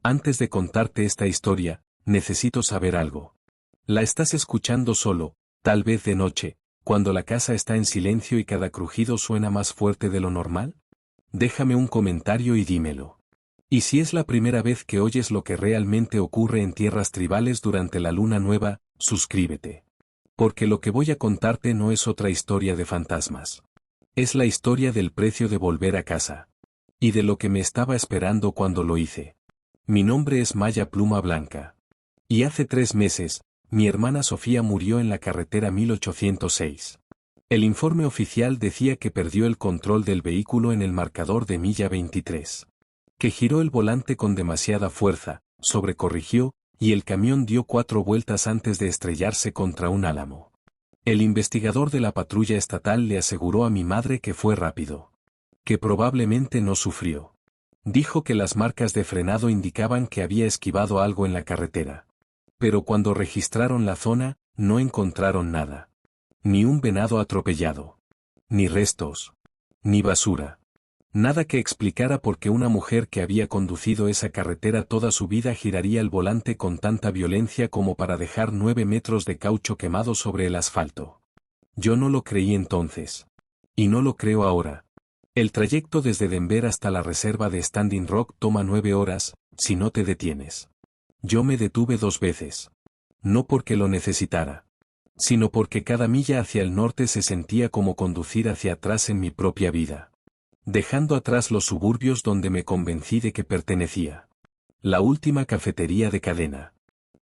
Antes de contarte esta historia, necesito saber algo. ¿La estás escuchando solo, tal vez de noche, cuando la casa está en silencio y cada crujido suena más fuerte de lo normal? Déjame un comentario y dímelo. Y si es la primera vez que oyes lo que realmente ocurre en tierras tribales durante la luna nueva, suscríbete. Porque lo que voy a contarte no es otra historia de fantasmas. Es la historia del precio de volver a casa. Y de lo que me estaba esperando cuando lo hice. Mi nombre es Maya Pluma Blanca. Y hace 3 meses, mi hermana Sofía murió en la carretera 1806. El informe oficial decía que perdió el control del vehículo en el marcador de milla 23. Que giró el volante con demasiada fuerza, sobrecorrigió, y el camión dio 4 vueltas antes de estrellarse contra un álamo. El investigador de la patrulla estatal le aseguró a mi madre que fue rápido. Que probablemente no sufrió. Dijo que las marcas de frenado indicaban que había esquivado algo en la carretera. Pero cuando registraron la zona, no encontraron nada. Ni un venado atropellado. Ni restos. Ni basura. Nada que explicara por qué una mujer que había conducido esa carretera toda su vida giraría el volante con tanta violencia como para dejar 9 metros de caucho quemado sobre el asfalto. Yo no lo creí entonces. Y no lo creo ahora. El trayecto desde Denver hasta la reserva de Standing Rock toma 9 horas, si no te detienes. Yo me detuve 2 veces. No porque lo necesitara. Sino porque cada milla hacia el norte se sentía como conducir hacia atrás en mi propia vida. Dejando atrás los suburbios donde me convencí de que pertenecía. La última cafetería de cadena.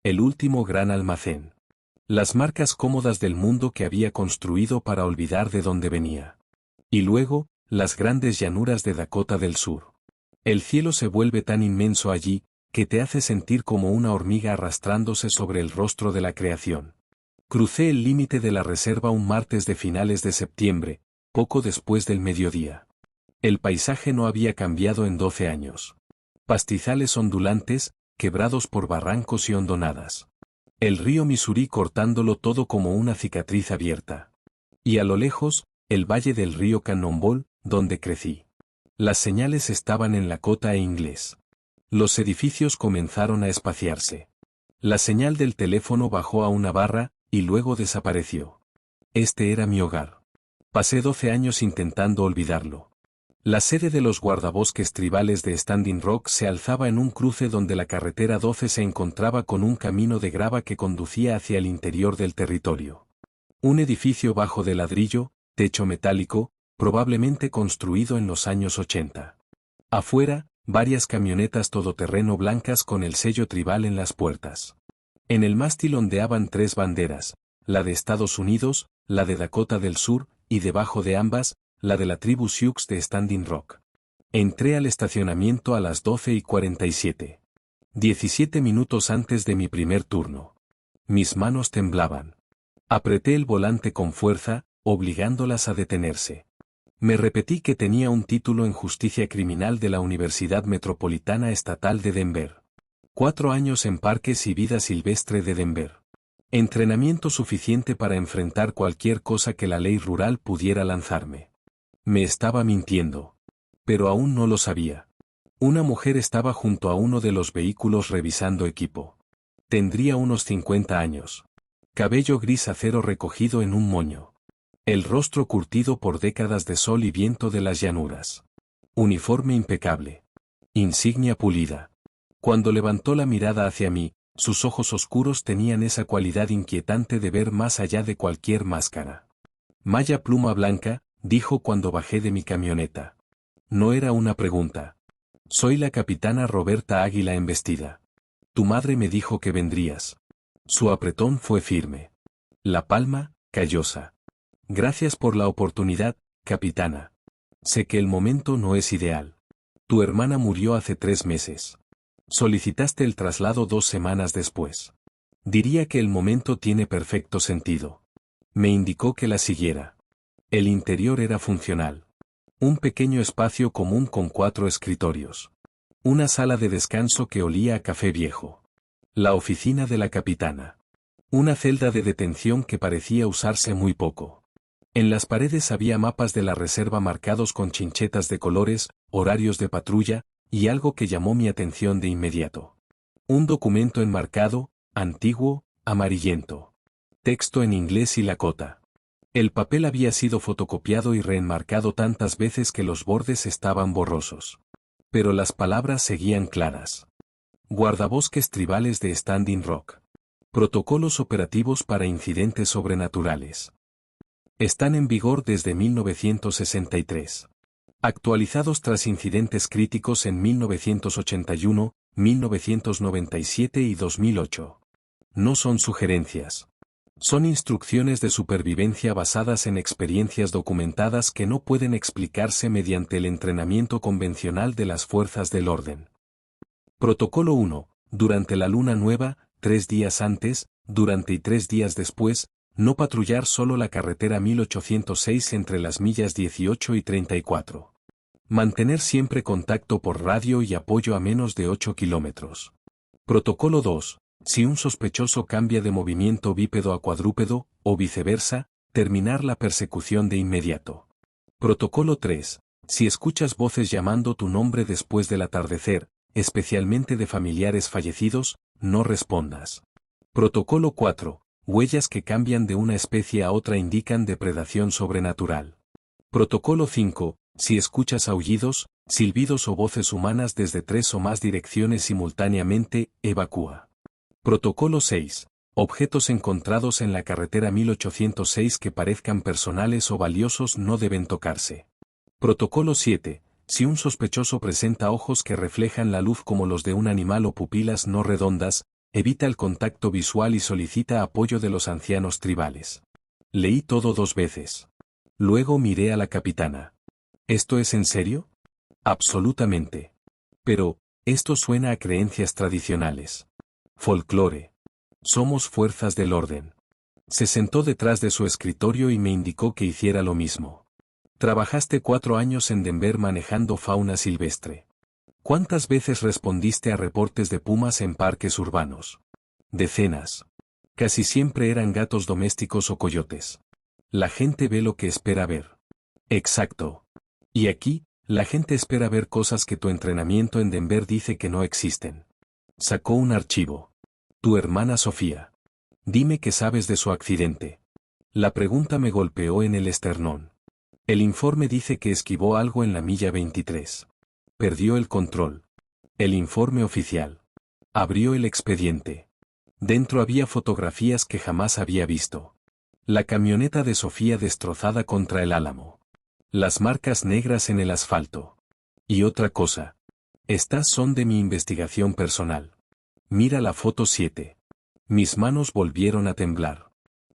El último gran almacén. Las marcas cómodas del mundo que había construido para olvidar de dónde venía. Y luego, las grandes llanuras de Dakota del Sur. El cielo se vuelve tan inmenso allí, que te hace sentir como una hormiga arrastrándose sobre el rostro de la creación. Crucé el límite de la reserva un martes de finales de septiembre, poco después del mediodía. El paisaje no había cambiado en 12 años. Pastizales ondulantes, quebrados por barrancos y hondonadas. El río Missouri cortándolo todo como una cicatriz abierta. Y a lo lejos, el valle del río Cannonball, donde crecí. Las señales estaban en Lakota e inglés. Los edificios comenzaron a espaciarse. La señal del teléfono bajó a una barra, y luego desapareció. Este era mi hogar. Pasé 12 años intentando olvidarlo. La sede de los guardabosques tribales de Standing Rock se alzaba en un cruce donde la carretera 12 se encontraba con un camino de grava que conducía hacia el interior del territorio. Un edificio bajo de ladrillo, techo metálico, probablemente construido en los años 80. Afuera, varias camionetas todoterreno blancas con el sello tribal en las puertas. En el mástil ondeaban 3 banderas, la de Estados Unidos, la de Dakota del Sur, y debajo de ambas, la de la tribu Sioux de Standing Rock. Entré al estacionamiento a las 12:47. 17 minutos antes de mi primer turno. Mis manos temblaban. Apreté el volante con fuerza, obligándolas a detenerse. Me repetí que tenía un título en justicia criminal de la Universidad Metropolitana Estatal de Denver. 4 años en parques y vida silvestre de Denver. Entrenamiento suficiente para enfrentar cualquier cosa que la ley rural pudiera lanzarme. Me estaba mintiendo. Pero aún no lo sabía. Una mujer estaba junto a uno de los vehículos revisando equipo. Tendría unos 50 años. Cabello gris acero recogido en un moño. El rostro curtido por décadas de sol y viento de las llanuras. Uniforme impecable. Insignia pulida. Cuando levantó la mirada hacia mí, sus ojos oscuros tenían esa cualidad inquietante de ver más allá de cualquier máscara. Maya Pluma Blanca, dijo cuando bajé de mi camioneta. No era una pregunta. Soy la capitana Roberta Águila Embestida. Tu madre me dijo que vendrías. Su apretón fue firme. La palma, callosa. Gracias por la oportunidad, capitana. Sé que el momento no es ideal. Tu hermana murió hace 3 meses. Solicitaste el traslado 2 semanas después. Diría que el momento tiene perfecto sentido. Me indicó que la siguiera. El interior era funcional. Un pequeño espacio común con 4 escritorios. Una sala de descanso que olía a café viejo. La oficina de la capitana. Una celda de detención que parecía usarse muy poco. En las paredes había mapas de la reserva marcados con chinchetas de colores, horarios de patrulla, y algo que llamó mi atención de inmediato. Un documento enmarcado, antiguo, amarillento. Texto en inglés y Lakota. El papel había sido fotocopiado y reenmarcado tantas veces que los bordes estaban borrosos. Pero las palabras seguían claras. Guardabosques tribales de Standing Rock. Protocolos operativos para incidentes sobrenaturales. Están en vigor desde 1963. Actualizados tras incidentes críticos en 1981, 1997 y 2008. No son sugerencias. Son instrucciones de supervivencia basadas en experiencias documentadas que no pueden explicarse mediante el entrenamiento convencional de las fuerzas del orden. Protocolo 1. Durante la luna nueva, 3 días antes, durante y 3 días después, no patrullar solo la carretera 1806 entre las millas 18 y 34. Mantener siempre contacto por radio y apoyo a menos de 8 kilómetros. Protocolo 2. Si un sospechoso cambia de movimiento bípedo a cuadrúpedo, o viceversa, terminar la persecución de inmediato. Protocolo 3. Si escuchas voces llamando tu nombre después del atardecer, especialmente de familiares fallecidos, no respondas. Protocolo 4. Huellas que cambian de una especie a otra indican depredación sobrenatural. Protocolo 5. Si escuchas aullidos, silbidos o voces humanas desde 3 o más direcciones simultáneamente, evacúa. Protocolo 6. Objetos encontrados en la carretera 1806 que parezcan personales o valiosos no deben tocarse. Protocolo 7. Si un sospechoso presenta ojos que reflejan la luz como los de un animal o pupilas no redondas, evita el contacto visual y solicita apoyo de los ancianos tribales. Leí todo 2 veces. Luego miré a la capitana. ¿Esto es en serio? Absolutamente. Pero, esto suena a creencias tradicionales. Folclore. Somos fuerzas del orden. Se sentó detrás de su escritorio y me indicó que hiciera lo mismo. Trabajaste 4 años en Denver manejando fauna silvestre. ¿Cuántas veces respondiste a reportes de pumas en parques urbanos? Decenas. Casi siempre eran gatos domésticos o coyotes. La gente ve lo que espera ver. Exacto. Y aquí, la gente espera ver cosas que tu entrenamiento en Denver dice que no existen. Sacó un archivo. Tu hermana Sofía. Dime qué sabes de su accidente. La pregunta me golpeó en el esternón. El informe dice que esquivó algo en la milla 23. Perdió el control. El informe oficial. Abrió el expediente. Dentro había fotografías que jamás había visto. La camioneta de Sofía destrozada contra el álamo. Las marcas negras en el asfalto. Y otra cosa. Estas son de mi investigación personal. Mira la foto 7. Mis manos volvieron a temblar.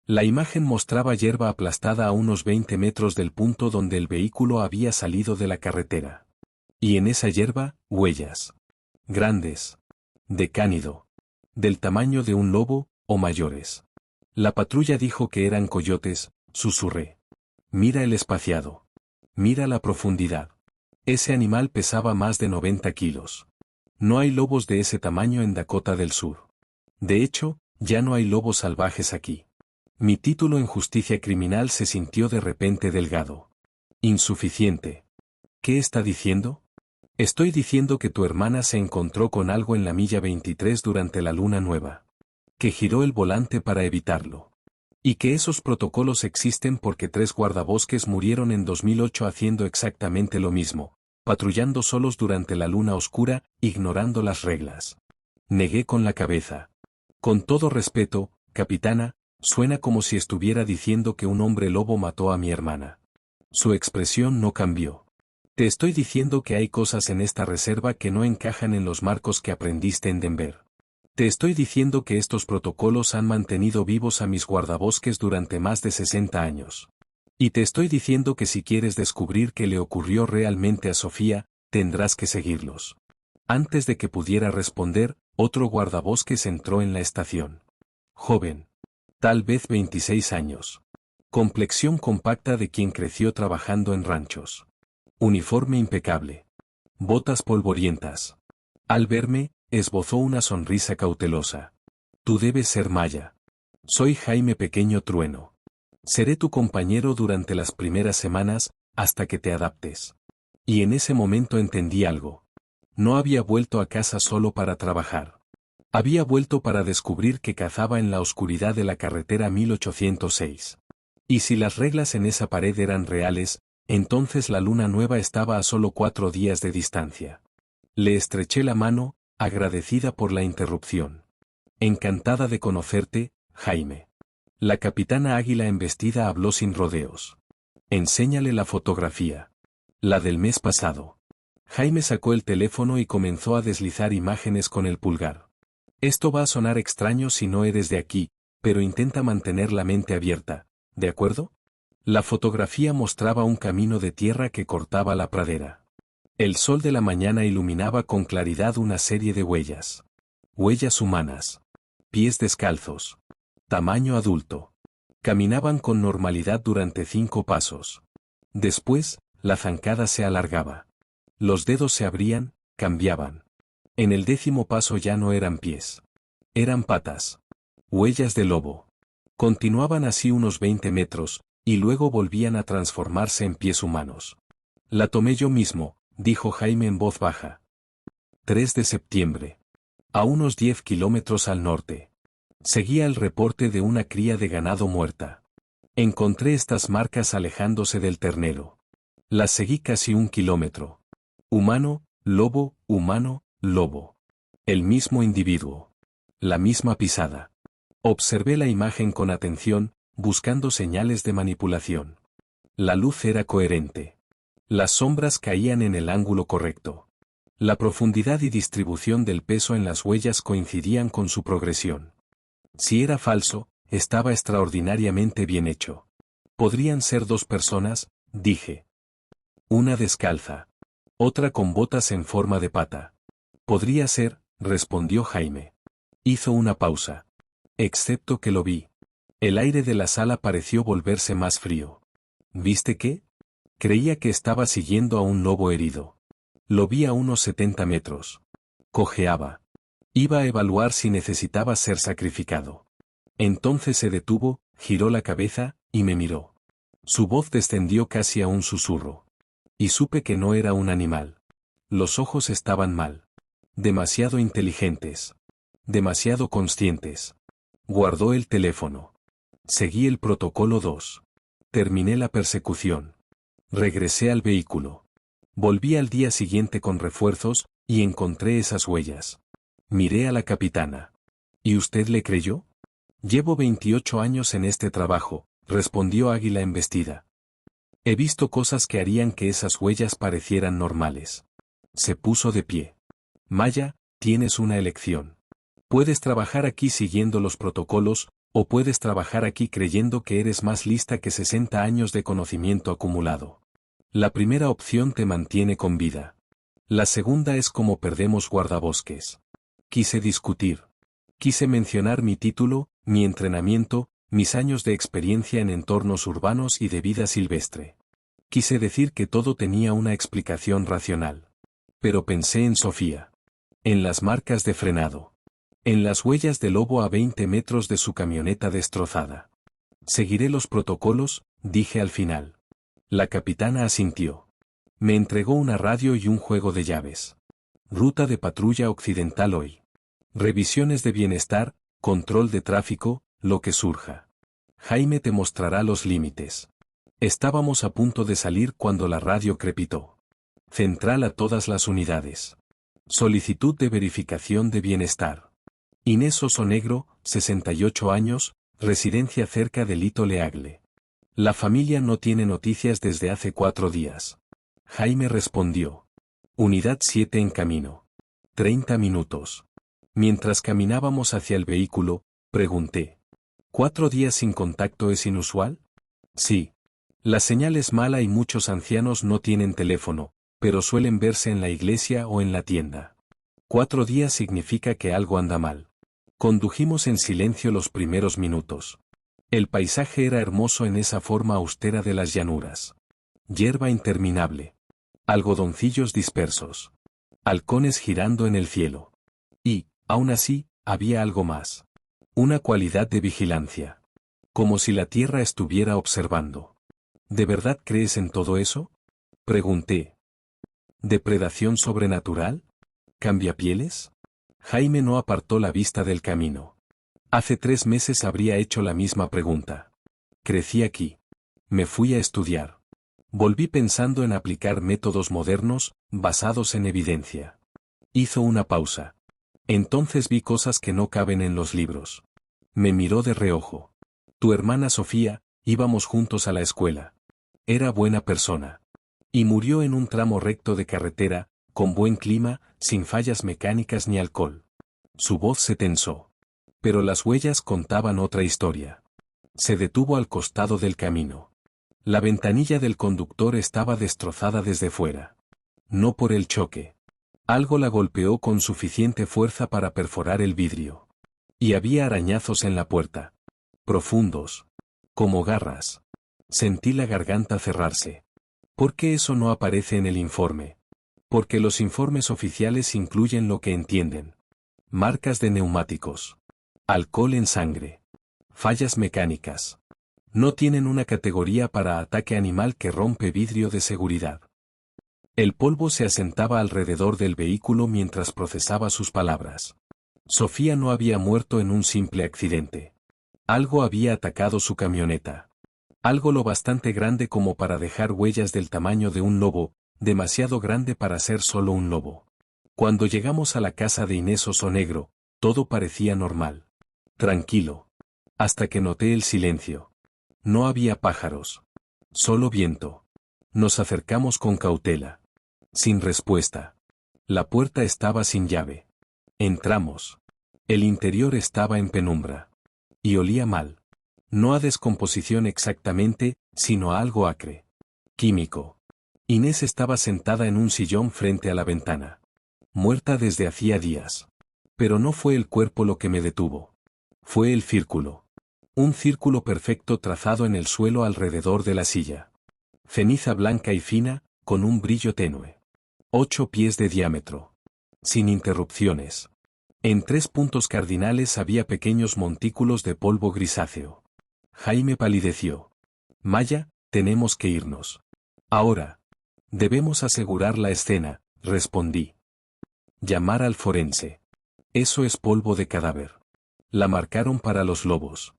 La imagen mostraba hierba aplastada a unos 20 metros del punto donde el vehículo había salido de la carretera. Y en esa hierba, huellas. Grandes. De cánido. Del tamaño de un lobo, o mayores. La patrulla dijo que eran coyotes, susurré. Mira el espaciado. Mira la profundidad. Ese animal pesaba más de 90 kilos. No hay lobos de ese tamaño en Dakota del Sur. De hecho, ya no hay lobos salvajes aquí. Mi título en justicia criminal se sintió de repente delgado. Insuficiente. ¿Qué está diciendo? Estoy diciendo que tu hermana se encontró con algo en la milla 23 durante la luna nueva. Que giró el volante para evitarlo. Y que esos protocolos existen porque 3 guardabosques murieron en 2008 haciendo exactamente lo mismo, patrullando solos durante la luna oscura, ignorando las reglas. Negué con la cabeza. Con todo respeto, capitana, suena como si estuviera diciendo que un hombre lobo mató a mi hermana. Su expresión no cambió. Te estoy diciendo que hay cosas en esta reserva que no encajan en los marcos que aprendiste en Denver. Te estoy diciendo que estos protocolos han mantenido vivos a mis guardabosques durante más de 60 años. Y te estoy diciendo que si quieres descubrir qué le ocurrió realmente a Sofía, tendrás que seguirlos. Antes de que pudiera responder, otro guardabosques entró en la estación. Joven. Tal vez 26 años. Complexión compacta de quien creció trabajando en ranchos. Uniforme impecable. Botas polvorientas. Al verme, esbozó una sonrisa cautelosa. Tú debes ser Maya. Soy Jaime Pequeño Trueno. Seré tu compañero durante las primeras semanas, hasta que te adaptes. Y en ese momento entendí algo. No había vuelto a casa solo para trabajar. Había vuelto para descubrir que cazaba en la oscuridad de la carretera 1806. Y si las reglas en esa pared eran reales, entonces la luna nueva estaba a solo 4 días de distancia. Le estreché la mano, agradecida por la interrupción. Encantada de conocerte, Jaime. La capitana Águila embestida habló sin rodeos. Enséñale la fotografía. La del mes pasado. Jaime sacó el teléfono y comenzó a deslizar imágenes con el pulgar. Esto va a sonar extraño si no eres de aquí, pero intenta mantener la mente abierta, ¿de acuerdo? La fotografía mostraba un camino de tierra que cortaba la pradera. El sol de la mañana iluminaba con claridad una serie de huellas. Huellas humanas. Pies descalzos. Tamaño adulto. Caminaban con normalidad durante 5 pasos. Después, la zancada se alargaba. Los dedos se abrían, cambiaban. En el 10º paso ya no eran pies. Eran patas. Huellas de lobo. Continuaban así unos 20 metros, y luego volvían a transformarse en pies humanos. La tomé yo mismo, dijo Jaime en voz baja. 3 de septiembre. A unos 10 kilómetros al norte. Seguía el reporte de una cría de ganado muerta. Encontré estas marcas alejándose del ternero. Las seguí casi 1 kilómetro. Humano, lobo, humano, lobo. El mismo individuo. La misma pisada. Observé la imagen con atención, buscando señales de manipulación. La luz era coherente. Las sombras caían en el ángulo correcto. La profundidad y distribución del peso en las huellas coincidían con su progresión. Si era falso, estaba extraordinariamente bien hecho. Podrían ser 2 personas, dije. Una descalza. Otra con botas en forma de pata. Podría ser, respondió Jaime. Hizo una pausa. Excepto que lo vi. El aire de la sala pareció volverse más frío. ¿Viste qué? Creía que estaba siguiendo a un lobo herido. Lo vi a unos 70 metros. Cojeaba. Iba a evaluar si necesitaba ser sacrificado. Entonces se detuvo, giró la cabeza, y me miró. Su voz descendió casi a un susurro. Y supe que no era un animal. Los ojos estaban mal. Demasiado inteligentes. Demasiado conscientes. Guardó el teléfono. Seguí el protocolo 2. Terminé la persecución. Regresé al vehículo. Volví al día siguiente con refuerzos, y encontré esas huellas. Miré a la capitana. ¿Y usted le creyó? Llevo 28 años en este trabajo, respondió Águila embestida. He visto cosas que harían que esas huellas parecieran normales. Se puso de pie. Maya, tienes una elección. Puedes trabajar aquí siguiendo los protocolos, o puedes trabajar aquí creyendo que eres más lista que 60 años de conocimiento acumulado. La primera opción te mantiene con vida. La segunda es como perdemos guardabosques. Quise discutir. Quise mencionar mi título, mi entrenamiento, mis años de experiencia en entornos urbanos y de vida silvestre. Quise decir que todo tenía una explicación racional. Pero pensé en Sofía. En las marcas de frenado. En las huellas de lobo a 20 metros de su camioneta destrozada. Seguiré los protocolos, dije al final. La capitana asintió. Me entregó una radio y un juego de llaves. Ruta de patrulla occidental hoy. Revisiones de bienestar, control de tráfico, lo que surja. Jaime te mostrará los límites. Estábamos a punto de salir cuando la radio crepitó. Central a todas las unidades. Solicitud de verificación de bienestar. Inés Oso Negro, 68 años, residencia cerca de Lito Leagle. La familia no tiene noticias desde hace 4 días. Jaime respondió. Unidad 7 en camino. 30 minutos. Mientras caminábamos hacia el vehículo, pregunté. ¿4 días sin contacto es inusual? Sí. La señal es mala y muchos ancianos no tienen teléfono, pero suelen verse en la iglesia o en la tienda. 4 días significa que algo anda mal. Condujimos en silencio los primeros minutos. El paisaje era hermoso en esa forma austera de las llanuras. Hierba interminable. Algodoncillos dispersos. Halcones girando en el cielo. Y, aún así, había algo más. Una cualidad de vigilancia. Como si la tierra estuviera observando. ¿De verdad crees en todo eso? Pregunté. ¿Depredación sobrenatural? ¿Cambiapieles? Jaime no apartó la vista del camino. Hace 3 meses habría hecho la misma pregunta. Crecí aquí. Me fui a estudiar. Volví pensando en aplicar métodos modernos, basados en evidencia. Hizo una pausa. Entonces vi cosas que no caben en los libros. Me miró de reojo. Tu hermana Sofía, íbamos juntos a la escuela. Era buena persona. Y murió en un tramo recto de carretera, con buen clima, sin fallas mecánicas ni alcohol. Su voz se tensó. Pero las huellas contaban otra historia. Se detuvo al costado del camino. La ventanilla del conductor estaba destrozada desde fuera. No por el choque. Algo la golpeó con suficiente fuerza para perforar el vidrio. Y había arañazos en la puerta. Profundos. Como garras. Sentí la garganta cerrarse. ¿Por qué eso no aparece en el informe? Porque los informes oficiales incluyen lo que entienden. Marcas de neumáticos. Alcohol en sangre. Fallas mecánicas. No tienen una categoría para ataque animal que rompe vidrio de seguridad. El polvo se asentaba alrededor del vehículo mientras procesaba sus palabras. Sofía no había muerto en un simple accidente. Algo había atacado su camioneta. Algo lo bastante grande como para dejar huellas del tamaño de un lobo, demasiado grande para ser solo un lobo. Cuando llegamos a la casa de Inés Ossonegro, todo parecía normal. Tranquilo. Hasta que noté el silencio. No había pájaros. Solo viento. Nos acercamos con cautela. Sin respuesta. La puerta estaba sin llave. Entramos. El interior estaba en penumbra. Y olía mal. No a descomposición exactamente, sino a algo acre. Químico. Inés estaba sentada en un sillón frente a la ventana. Muerta desde hacía días. Pero no fue el cuerpo lo que me detuvo. Fue el círculo. Un círculo perfecto trazado en el suelo alrededor de la silla. Ceniza blanca y fina, con un brillo tenue. 8 pies de diámetro. Sin interrupciones. En 3 puntos cardinales había pequeños montículos de polvo grisáceo. Jaime palideció. Maya, tenemos que irnos. Ahora. Debemos asegurar la escena, respondí. Llamar al forense. Eso es polvo de cadáver. La marcaron para los lobos.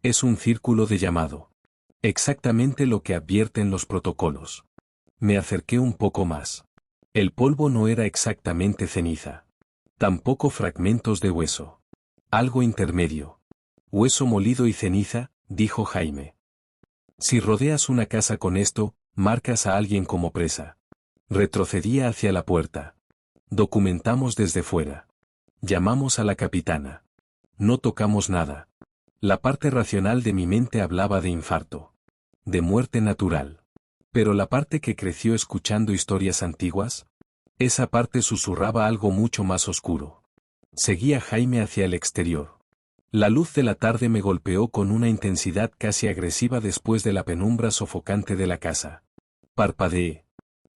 Es un círculo de llamado. Exactamente lo que advierten los protocolos. Me acerqué un poco más. El polvo no era exactamente ceniza. Tampoco fragmentos de hueso. Algo intermedio. Hueso molido y ceniza, dijo Jaime. Si rodeas una casa con esto, marcas a alguien como presa. Retrocedía hacia la puerta. Documentamos desde fuera. Llamamos a la capitana. No tocamos nada. La parte racional de mi mente hablaba de infarto. De muerte natural. Pero la parte que creció escuchando historias antiguas, esa parte susurraba algo mucho más oscuro. Seguía Jaime hacia el exterior. La luz de la tarde me golpeó con una intensidad casi agresiva después de la penumbra sofocante de la casa. Parpadeé.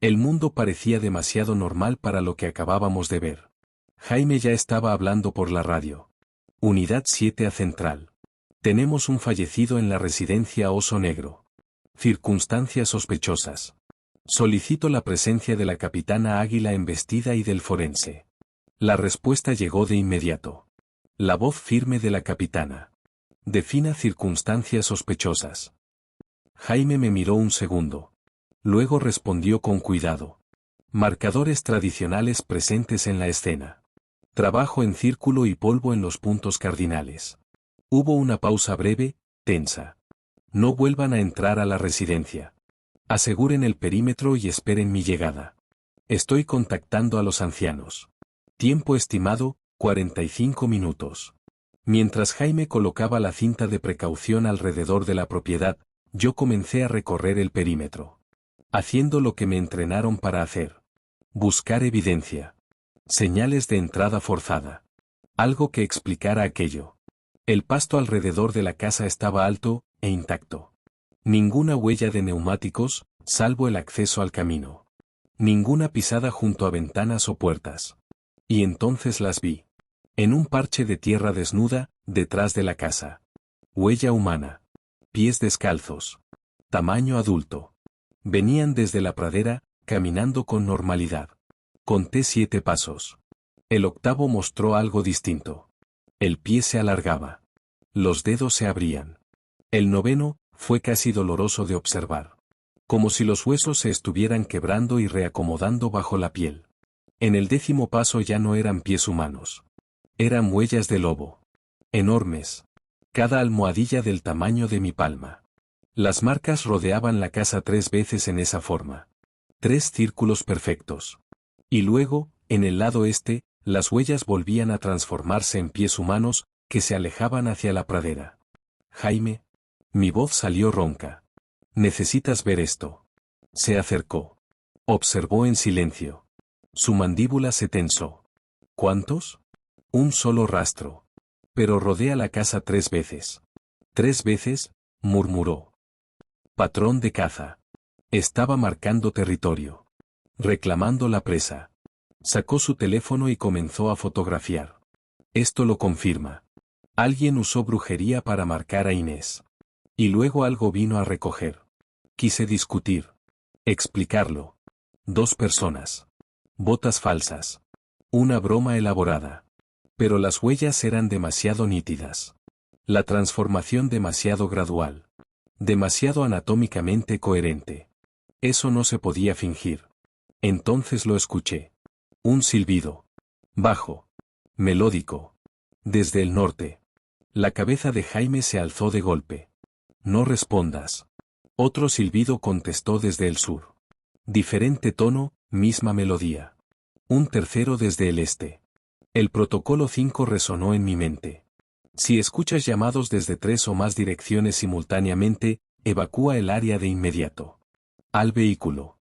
El mundo parecía demasiado normal para lo que acabábamos de ver. Jaime ya estaba hablando por la radio. Unidad 7 a Central. Tenemos un fallecido en la residencia Ossonegro. Circunstancias sospechosas. Solicito la presencia de la capitana Águila embestida y del forense. La respuesta llegó de inmediato. La voz firme de la capitana. Defina circunstancias sospechosas. Jaime me miró un segundo. Luego respondió con cuidado. Marcadores tradicionales presentes en la escena. Trabajo en círculo y polvo en los puntos cardinales. Hubo una pausa breve, tensa. No vuelvan a entrar a la residencia. Aseguren el perímetro y esperen mi llegada. Estoy contactando a los ancianos. Tiempo estimado, 45 minutos. Mientras Jaime colocaba la cinta de precaución alrededor de la propiedad, yo comencé a recorrer el perímetro. Haciendo lo que me entrenaron para hacer. Buscar evidencia. Señales de entrada forzada. Algo que explicara aquello. El pasto alrededor de la casa estaba alto e intacto. Ninguna huella de neumáticos, salvo el acceso al camino. Ninguna pisada junto a ventanas o puertas. Y entonces las vi. En un parche de tierra desnuda, detrás de la casa. Huella humana. Pies descalzos. Tamaño adulto. Venían desde la pradera, caminando con normalidad. Conté 7 pasos. El octavo mostró algo distinto. El pie se alargaba. Los dedos se abrían. El noveno fue casi doloroso de observar. Como si los huesos se estuvieran quebrando y reacomodando bajo la piel. En el 10º paso ya no eran pies humanos. Eran huellas de lobo. Enormes. Cada almohadilla del tamaño de mi palma. Las marcas rodeaban la casa 3 veces en esa forma. 3 círculos perfectos. Y luego, en el lado este, las huellas volvían a transformarse en pies humanos, que se alejaban hacia la pradera. Jaime. Mi voz salió ronca. Necesitas ver esto. Se acercó. Observó en silencio. Su mandíbula se tensó. ¿Cuántos? Un solo rastro. Pero rodea la casa 3 veces. 3 veces, murmuró. Patrón de caza. Estaba marcando territorio. Reclamando la presa. Sacó su teléfono y comenzó a fotografiar. Esto lo confirma. Alguien usó brujería para marcar a Inés. Y luego algo vino a recoger. Quise discutir. Explicarlo. 2 personas. Botas falsas. Una broma elaborada. Pero las huellas eran demasiado nítidas. La transformación demasiado gradual. Demasiado anatómicamente coherente. Eso no se podía fingir. Entonces lo escuché. Un silbido. Bajo. Melódico. Desde el norte. La cabeza de Jaime se alzó de golpe. No respondas. Otro silbido contestó desde el sur. Diferente tono, misma melodía. Un tercero desde el este. El protocolo 5 resonó en mi mente. Si escuchas llamados desde 3 o más direcciones simultáneamente, evacúa el área de inmediato. Al vehículo.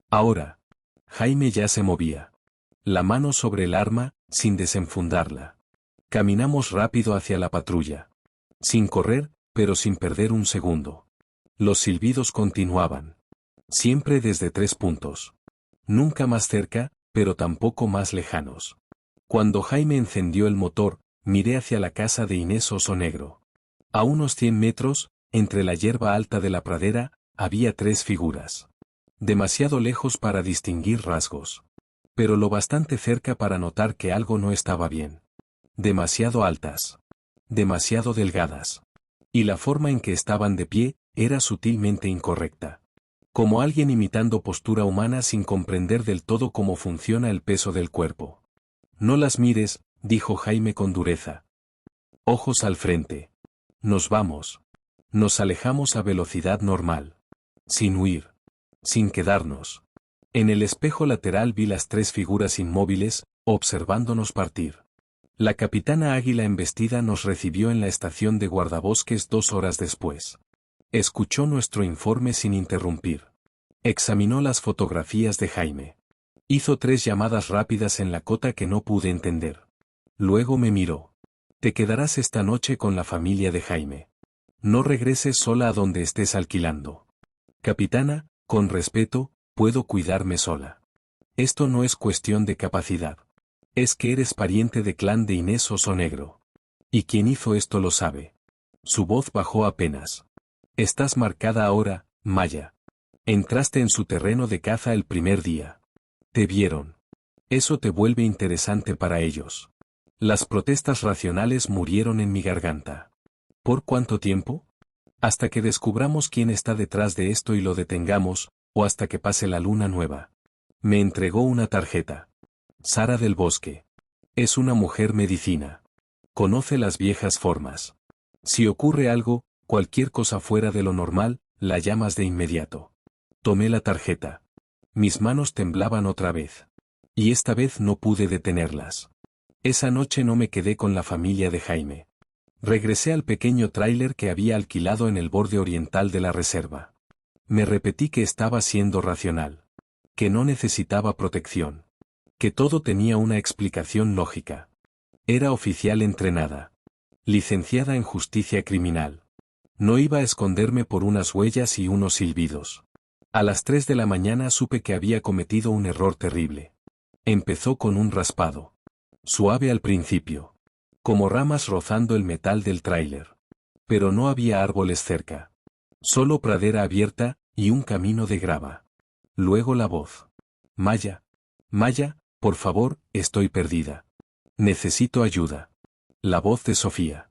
Ahora. Jaime ya se movía. La mano sobre el arma, sin desenfundarla. Caminamos rápido hacia la patrulla. Sin correr, pero sin perder un segundo. Los silbidos continuaban. Siempre desde 3 puntos. Nunca más cerca, pero tampoco más lejanos. Cuando Jaime encendió el motor, miré hacia la casa de Inés Oso Negro. A unos 100 metros, entre la hierba alta de la pradera, había 3 figuras. Demasiado lejos para distinguir rasgos. Pero lo bastante cerca para notar que algo no estaba bien. Demasiado altas. Demasiado delgadas. Y la forma en que estaban de pie, era sutilmente incorrecta. Como alguien imitando postura humana sin comprender del todo cómo funciona el peso del cuerpo. No las mires, dijo Jaime con dureza. Ojos al frente. Nos vamos. Nos alejamos a velocidad normal. Sin huir. Sin quedarnos. En el espejo lateral vi las 3 figuras inmóviles, observándonos partir. La capitana Águila embestida nos recibió en la estación de guardabosques 2 horas después. Escuchó nuestro informe sin interrumpir. Examinó las fotografías de Jaime. Hizo 3 llamadas rápidas en la cota que no pude entender. Luego me miró. Te quedarás esta noche con la familia de Jaime. No regreses sola a donde estés alquilando. Capitana, con respeto, puedo cuidarme sola. Esto no es cuestión de capacidad. Es que eres pariente de clan de Inés Oso Negro. Y quien hizo esto lo sabe. Su voz bajó apenas. Estás marcada ahora, Maya. Entraste en su terreno de caza el primer día. Te vieron. Eso te vuelve interesante para ellos. Las protestas racionales murieron en mi garganta. ¿Por cuánto tiempo? Hasta que descubramos quién está detrás de esto y lo detengamos, o hasta que pase la luna nueva. Me entregó una tarjeta. Sara del Bosque. Es una mujer medicina. Conoce las viejas formas. Si ocurre algo, cualquier cosa fuera de lo normal, la llamas de inmediato. Tomé la tarjeta. Mis manos temblaban otra vez. Y esta vez no pude detenerlas. Esa noche no me quedé con la familia de Jaime. Regresé al pequeño tráiler que había alquilado en el borde oriental de la reserva. Me repetí que estaba siendo racional. Que no necesitaba protección. Que todo tenía una explicación lógica. Era oficial entrenada. Licenciada en justicia criminal. No iba a esconderme por unas huellas y unos silbidos. A las 3 de la mañana supe que había cometido un error terrible. Empezó con un raspado. Suave al principio. Como ramas rozando el metal del tráiler. Pero no había árboles cerca. Solo pradera abierta, y un camino de grava. Luego la voz. Maya. Maya, por favor, estoy perdida. Necesito ayuda. La voz de Sofía.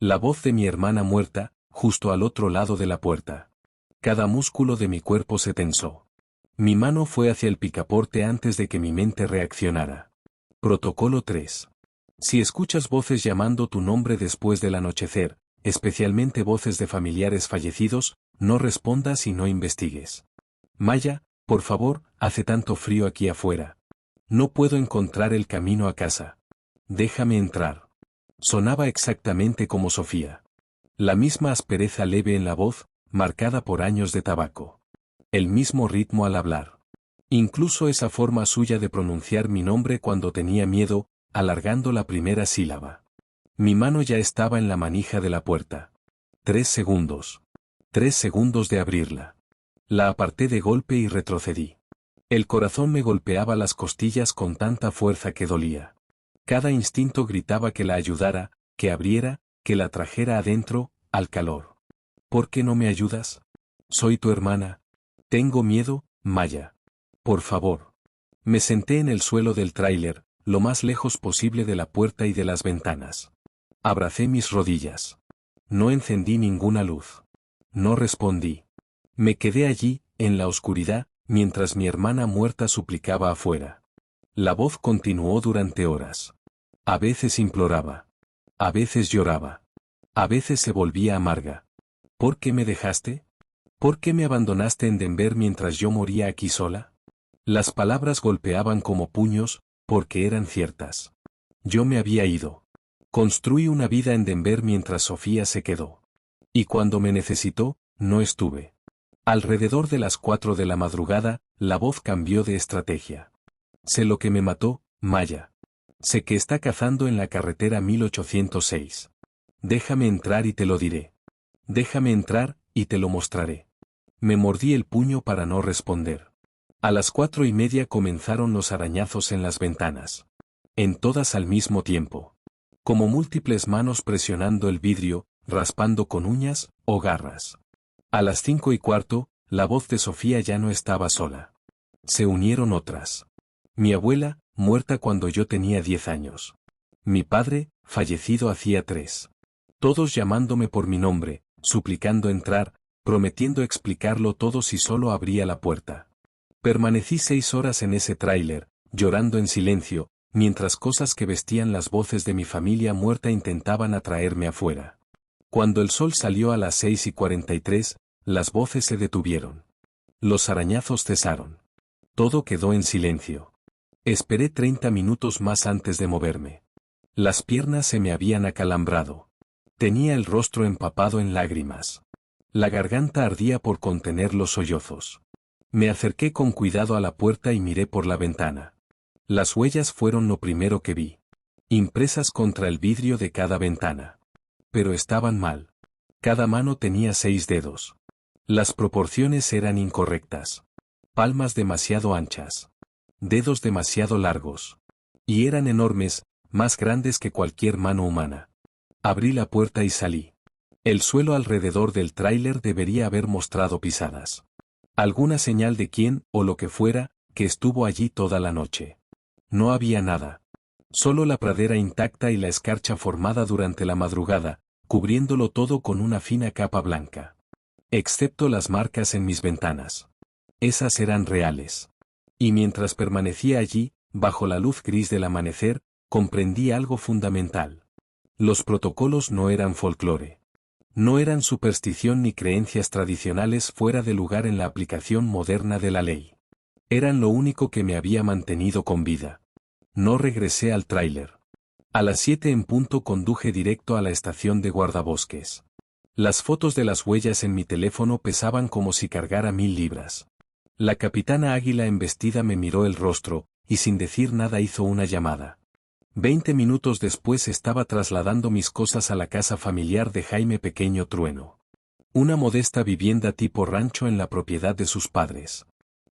La voz de mi hermana muerta, justo al otro lado de la puerta. Cada músculo de mi cuerpo se tensó. Mi mano fue hacia el picaporte antes de que mi mente reaccionara. Protocolo 3. Si escuchas voces llamando tu nombre después del anochecer, especialmente voces de familiares fallecidos, no respondas y no investigues. Maya, por favor, hace tanto frío aquí afuera. No puedo encontrar el camino a casa. Déjame entrar. Sonaba exactamente como Sofía. La misma aspereza leve en la voz, marcada por años de tabaco. El mismo ritmo al hablar. Incluso esa forma suya de pronunciar mi nombre cuando tenía miedo, alargando la primera sílaba. Mi mano ya estaba en la manija de la puerta. 3 segundos. 3 segundos de abrirla. La aparté de golpe y retrocedí. El corazón me golpeaba las costillas con tanta fuerza que dolía. Cada instinto gritaba que la ayudara, que abriera, que la trajera adentro, al calor. ¿Por qué no me ayudas? Soy tu hermana. Tengo miedo, Maya. Por favor. Me senté en el suelo del tráiler, lo más lejos posible de la puerta y de las ventanas. Abracé mis rodillas. No encendí ninguna luz. No respondí. Me quedé allí, en la oscuridad, mientras mi hermana muerta suplicaba afuera. La voz continuó durante horas. A veces imploraba. A veces lloraba. A veces se volvía amarga. ¿Por qué me dejaste? ¿Por qué me abandonaste en Denver mientras yo moría aquí sola? Las palabras golpeaban como puños, porque eran ciertas. Yo me había ido. Construí una vida en Denver mientras Sofía se quedó. Y cuando me necesitó, no estuve. Alrededor de las 4 de la madrugada, la voz cambió de estrategia. Sé lo que me mató, Maya. Sé que está cazando en la carretera 1806. Déjame entrar y te lo diré. Déjame entrar, y te lo mostraré. Me mordí el puño para no responder. A las 4:30 comenzaron los arañazos en las ventanas. En todas al mismo tiempo. Como múltiples manos presionando el vidrio, raspando con uñas o garras. A las 5:15, la voz de Sofía ya no estaba sola. Se unieron otras. Mi abuela, muerta cuando yo tenía 10 años. Mi padre, fallecido hacía 3. Todos llamándome por mi nombre, suplicando entrar, prometiendo explicarlo todo si solo abría la puerta. Permanecí 6 horas en ese tráiler, llorando en silencio, mientras cosas que vestían las voces de mi familia muerta intentaban atraerme afuera. Cuando el sol salió a las 6:43, las voces se detuvieron. Los arañazos cesaron. Todo quedó en silencio. Esperé 30 minutos más antes de moverme. Las piernas se me habían acalambrado. Tenía el rostro empapado en lágrimas. La garganta ardía por contener los sollozos. Me acerqué con cuidado a la puerta y miré por la ventana. Las huellas fueron lo primero que vi. Impresas contra el vidrio de cada ventana. Pero estaban mal. Cada mano tenía 6 dedos. Las proporciones eran incorrectas. Palmas demasiado anchas. Dedos demasiado largos. Y eran enormes, más grandes que cualquier mano humana. Abrí la puerta y salí. El suelo alrededor del tráiler debería haber mostrado pisadas. Alguna señal de quién, o lo que fuera, que estuvo allí toda la noche. No había nada. Solo la pradera intacta y la escarcha formada durante la madrugada, cubriéndolo todo con una fina capa blanca. Excepto las marcas en mis ventanas. Esas eran reales. Y mientras permanecía allí, bajo la luz gris del amanecer, comprendí algo fundamental. Los protocolos no eran folclore. No eran superstición ni creencias tradicionales fuera de lugar en la aplicación moderna de la ley. Eran lo único que me había mantenido con vida. No regresé al tráiler. A las 7 en punto conduje directo a la estación de guardabosques. Las fotos de las huellas en mi teléfono pesaban como si cargara 1000 libras. La capitana Águila embestida me miró el rostro, y sin decir nada hizo una llamada. 20 minutos después estaba trasladando mis cosas a la casa familiar de Jaime Pequeño Trueno. Una modesta vivienda tipo rancho en la propiedad de sus padres.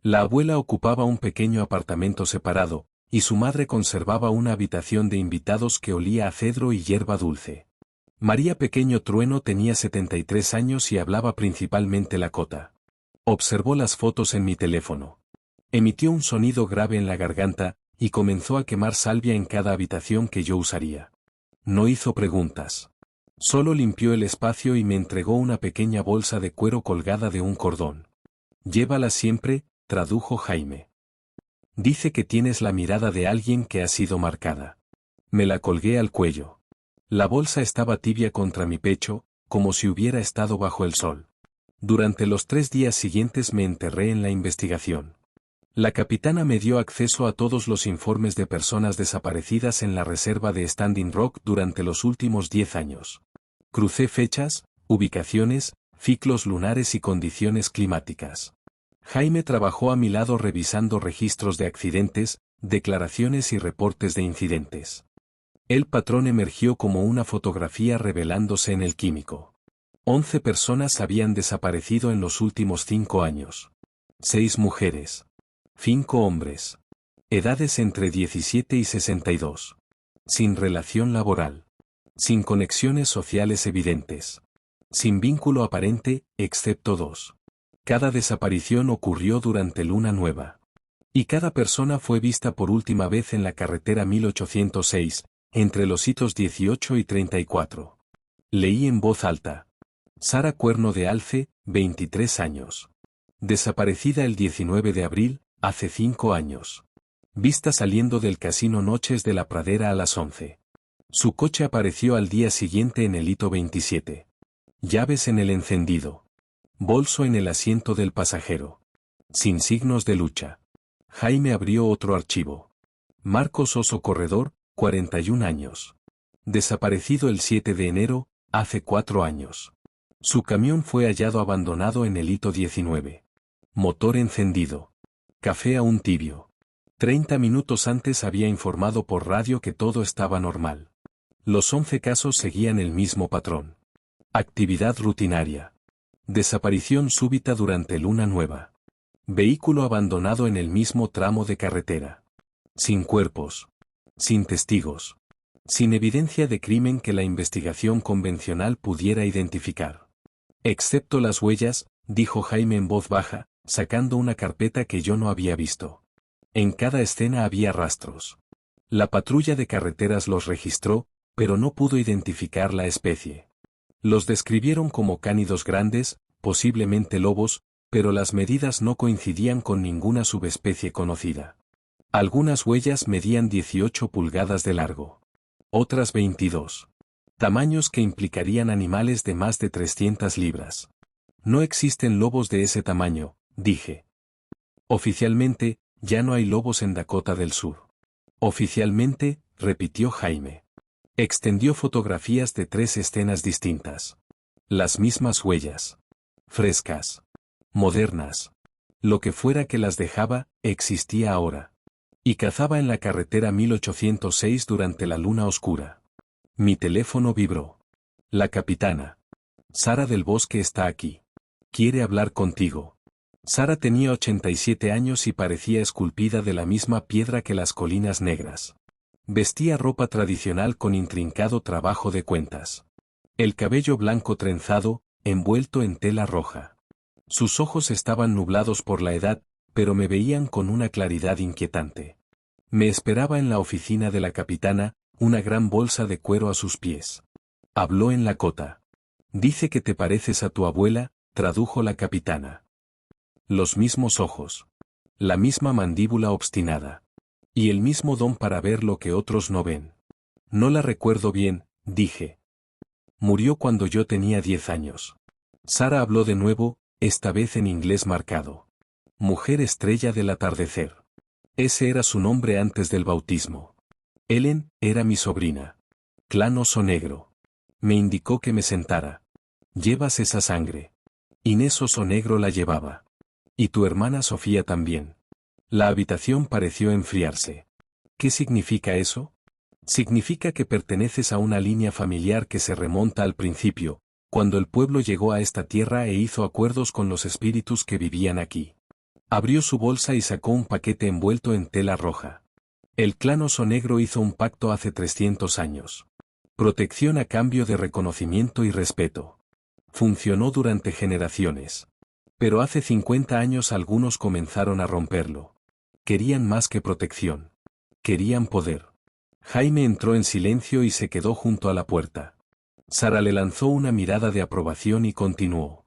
La abuela ocupaba un pequeño apartamento separado, y su madre conservaba una habitación de invitados que olía a cedro y hierba dulce. María Pequeño Trueno tenía 73 años y hablaba principalmente lakota. Observó las fotos en mi teléfono. Emitió un sonido grave en la garganta, y comenzó a quemar salvia en cada habitación que yo usaría. No hizo preguntas. Solo limpió el espacio y me entregó una pequeña bolsa de cuero colgada de un cordón. Llévala siempre, tradujo Jaime. Dice que tienes la mirada de alguien que ha sido marcada. Me la colgué al cuello. La bolsa estaba tibia contra mi pecho, como si hubiera estado bajo el sol. Durante los 3 días siguientes me enterré en la investigación. La capitana me dio acceso a todos los informes de personas desaparecidas en la reserva de Standing Rock durante los últimos 10 años. Crucé fechas, ubicaciones, ciclos lunares y condiciones climáticas. Jaime trabajó a mi lado revisando registros de accidentes, declaraciones y reportes de incidentes. El patrón emergió como una fotografía revelándose en el químico. 11 personas habían desaparecido en los últimos 5 años. 6 mujeres. 5 hombres. Edades entre 17 y 62. Sin relación laboral. Sin conexiones sociales evidentes. Sin vínculo aparente, excepto 2. Cada desaparición ocurrió durante luna nueva. Y cada persona fue vista por última vez en la carretera 1806, entre los hitos 18 y 34. Leí en voz alta. Sara Cuerno de Alce, 23 años. Desaparecida el 19 de abril, hace 5 años. Vista saliendo del casino Noches de la Pradera a las 11. Su coche apareció al día siguiente en el hito 27. Llaves en el encendido. Bolso en el asiento del pasajero. Sin signos de lucha. Jaime abrió otro archivo. Marcos Oso Corredor, 41 años. Desaparecido el 7 de enero, hace 4 años. Su camión fue hallado abandonado en el hito 19. Motor encendido. Café aún tibio. 30 minutos antes había informado por radio que todo estaba normal. Los 11 casos seguían el mismo patrón. Actividad rutinaria. Desaparición súbita durante luna nueva. Vehículo abandonado en el mismo tramo de carretera. Sin cuerpos. Sin testigos. Sin evidencia de crimen que la investigación convencional pudiera identificar. Excepto las huellas, dijo Jaime en voz baja, sacando una carpeta que yo no había visto. En cada escena había rastros. La patrulla de carreteras los registró, pero no pudo identificar la especie. Los describieron como cánidos grandes, posiblemente lobos, pero las medidas no coincidían con ninguna subespecie conocida. Algunas huellas medían 18 pulgadas de largo. Otras 22. Tamaños que implicarían animales de más de 300 libras. No existen lobos de ese tamaño, dije. Oficialmente, ya no hay lobos en Dakota del Sur. Oficialmente, repitió Jaime. Extendió fotografías de 3 escenas distintas. Las mismas huellas. Frescas. Modernas. Lo que fuera que las dejaba, existía ahora. Y cazaba en la carretera 1806 durante la luna oscura. Mi teléfono vibró. La capitana. Sara del Bosque está aquí. Quiere hablar contigo. Sara tenía 87 años y parecía esculpida de la misma piedra que las colinas negras. Vestía ropa tradicional con intrincado trabajo de cuentas. El cabello blanco trenzado, envuelto en tela roja. Sus ojos estaban nublados por la edad, pero me veían con una claridad inquietante. Me esperaba en la oficina de la capitana, una gran bolsa de cuero a sus pies. Habló en lakota. Dice que te pareces a tu abuela, tradujo la capitana. Los mismos ojos. La misma mandíbula obstinada. Y el mismo don para ver lo que otros no ven. No la recuerdo bien, dije. Murió cuando yo tenía 10 años. Sara habló de nuevo, esta vez en inglés marcado. Mujer estrella del atardecer. Ese era su nombre antes del bautismo. Ellen, era mi sobrina. Clan Oso Negro. Me indicó que me sentara. Llevas esa sangre. Inés Oso Negro la llevaba. Y tu hermana Sofía también. La habitación pareció enfriarse. ¿Qué significa eso? Significa que perteneces a una línea familiar que se remonta al principio, cuando el pueblo llegó a esta tierra e hizo acuerdos con los espíritus que vivían aquí. Abrió su bolsa y sacó un paquete envuelto en tela roja. El clan Oso Negro hizo un pacto hace 300 años. Protección a cambio de reconocimiento y respeto. Funcionó durante generaciones. Pero hace 50 años algunos comenzaron a romperlo. Querían más que protección. querían poder. Jaime entró en silencio y se quedó junto a la puerta. Sara le lanzó una mirada de aprobación y continuó.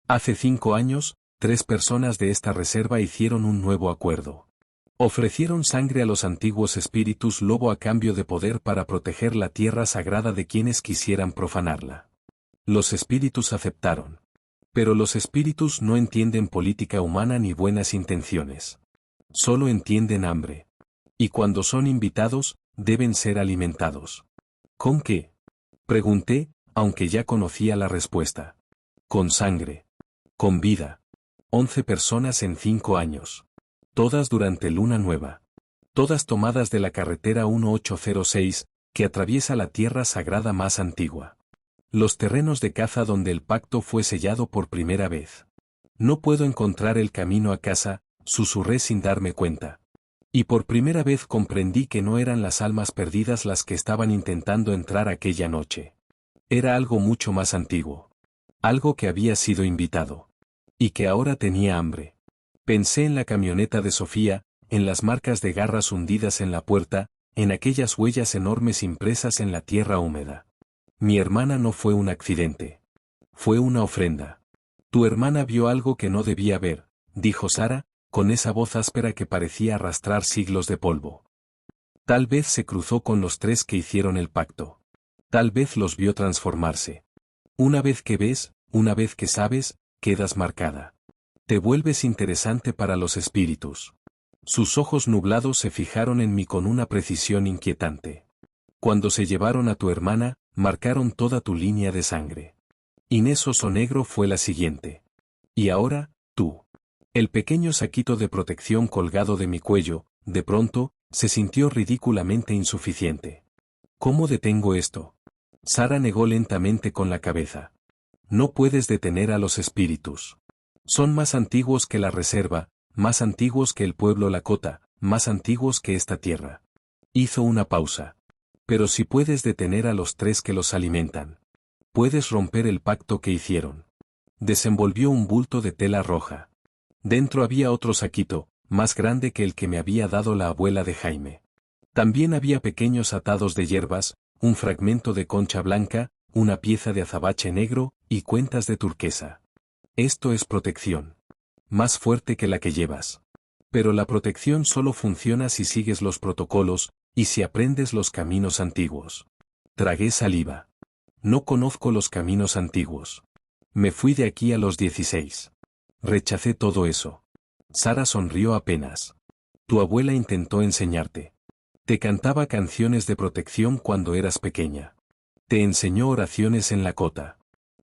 Hace 5 años, 3 personas de esta reserva hicieron un nuevo acuerdo. Ofrecieron sangre a los antiguos espíritus lobo a cambio de poder para proteger la tierra sagrada de quienes quisieran profanarla. Los espíritus aceptaron. Pero los espíritus no entienden política humana ni buenas intenciones. Solo entienden hambre. Y cuando son invitados, deben ser alimentados. ¿Con qué? Pregunté, aunque ya conocía la respuesta. Con sangre. Con vida. 11 personas en 5 años. Todas durante luna nueva. Todas tomadas de la carretera 1806, que atraviesa la tierra sagrada más antigua. Los terrenos de caza donde el pacto fue sellado por primera vez. No puedo encontrar el camino a casa, susurré sin darme cuenta. Y por primera vez comprendí que no eran las almas perdidas las que estaban intentando entrar aquella noche. Era algo mucho más antiguo. Algo que había sido invitado. Y que ahora tenía hambre. Pensé en la camioneta de Sofía, en las marcas de garras hundidas en la puerta, en aquellas huellas enormes impresas en la tierra húmeda. Mi hermana no fue un accidente. Fue una ofrenda. Tu hermana vio algo que no debía ver, dijo Sara, con esa voz áspera que parecía arrastrar siglos de polvo. Tal vez se cruzó con los 3 que hicieron el pacto. Tal vez los vio transformarse. Una vez que ves, una vez que sabes, quedas marcada. Te vuelves interesante para los espíritus. Sus ojos nublados se fijaron en mí con una precisión inquietante. Cuando se llevaron a tu hermana, marcaron toda tu línea de sangre. Inés Osonegro fue la siguiente. Y ahora, tú. El pequeño saquito de protección colgado de mi cuello, de pronto, se sintió ridículamente insuficiente. ¿Cómo detengo esto? Sara negó lentamente con la cabeza. No puedes detener a los espíritus. Son más antiguos que la reserva, más antiguos que el pueblo Lakota, más antiguos que esta tierra. Hizo una pausa. Pero si puedes detener a los 3 que los alimentan. Puedes romper el pacto que hicieron. Desenvolvió un bulto de tela roja. Dentro había otro saquito, más grande que el que me había dado la abuela de Jaime. También había pequeños atados de hierbas, un fragmento de concha blanca, una pieza de azabache negro, y cuentas de turquesa. Esto es protección. Más fuerte que la que llevas. Pero la protección solo funciona si sigues los protocolos, y si aprendes los caminos antiguos. Tragué saliva. No conozco los caminos antiguos. Me fui de aquí a los 16. Rechacé todo eso. Sara sonrió apenas. Tu abuela intentó enseñarte. Te cantaba canciones de protección cuando eras pequeña. Te enseñó oraciones en Lakota.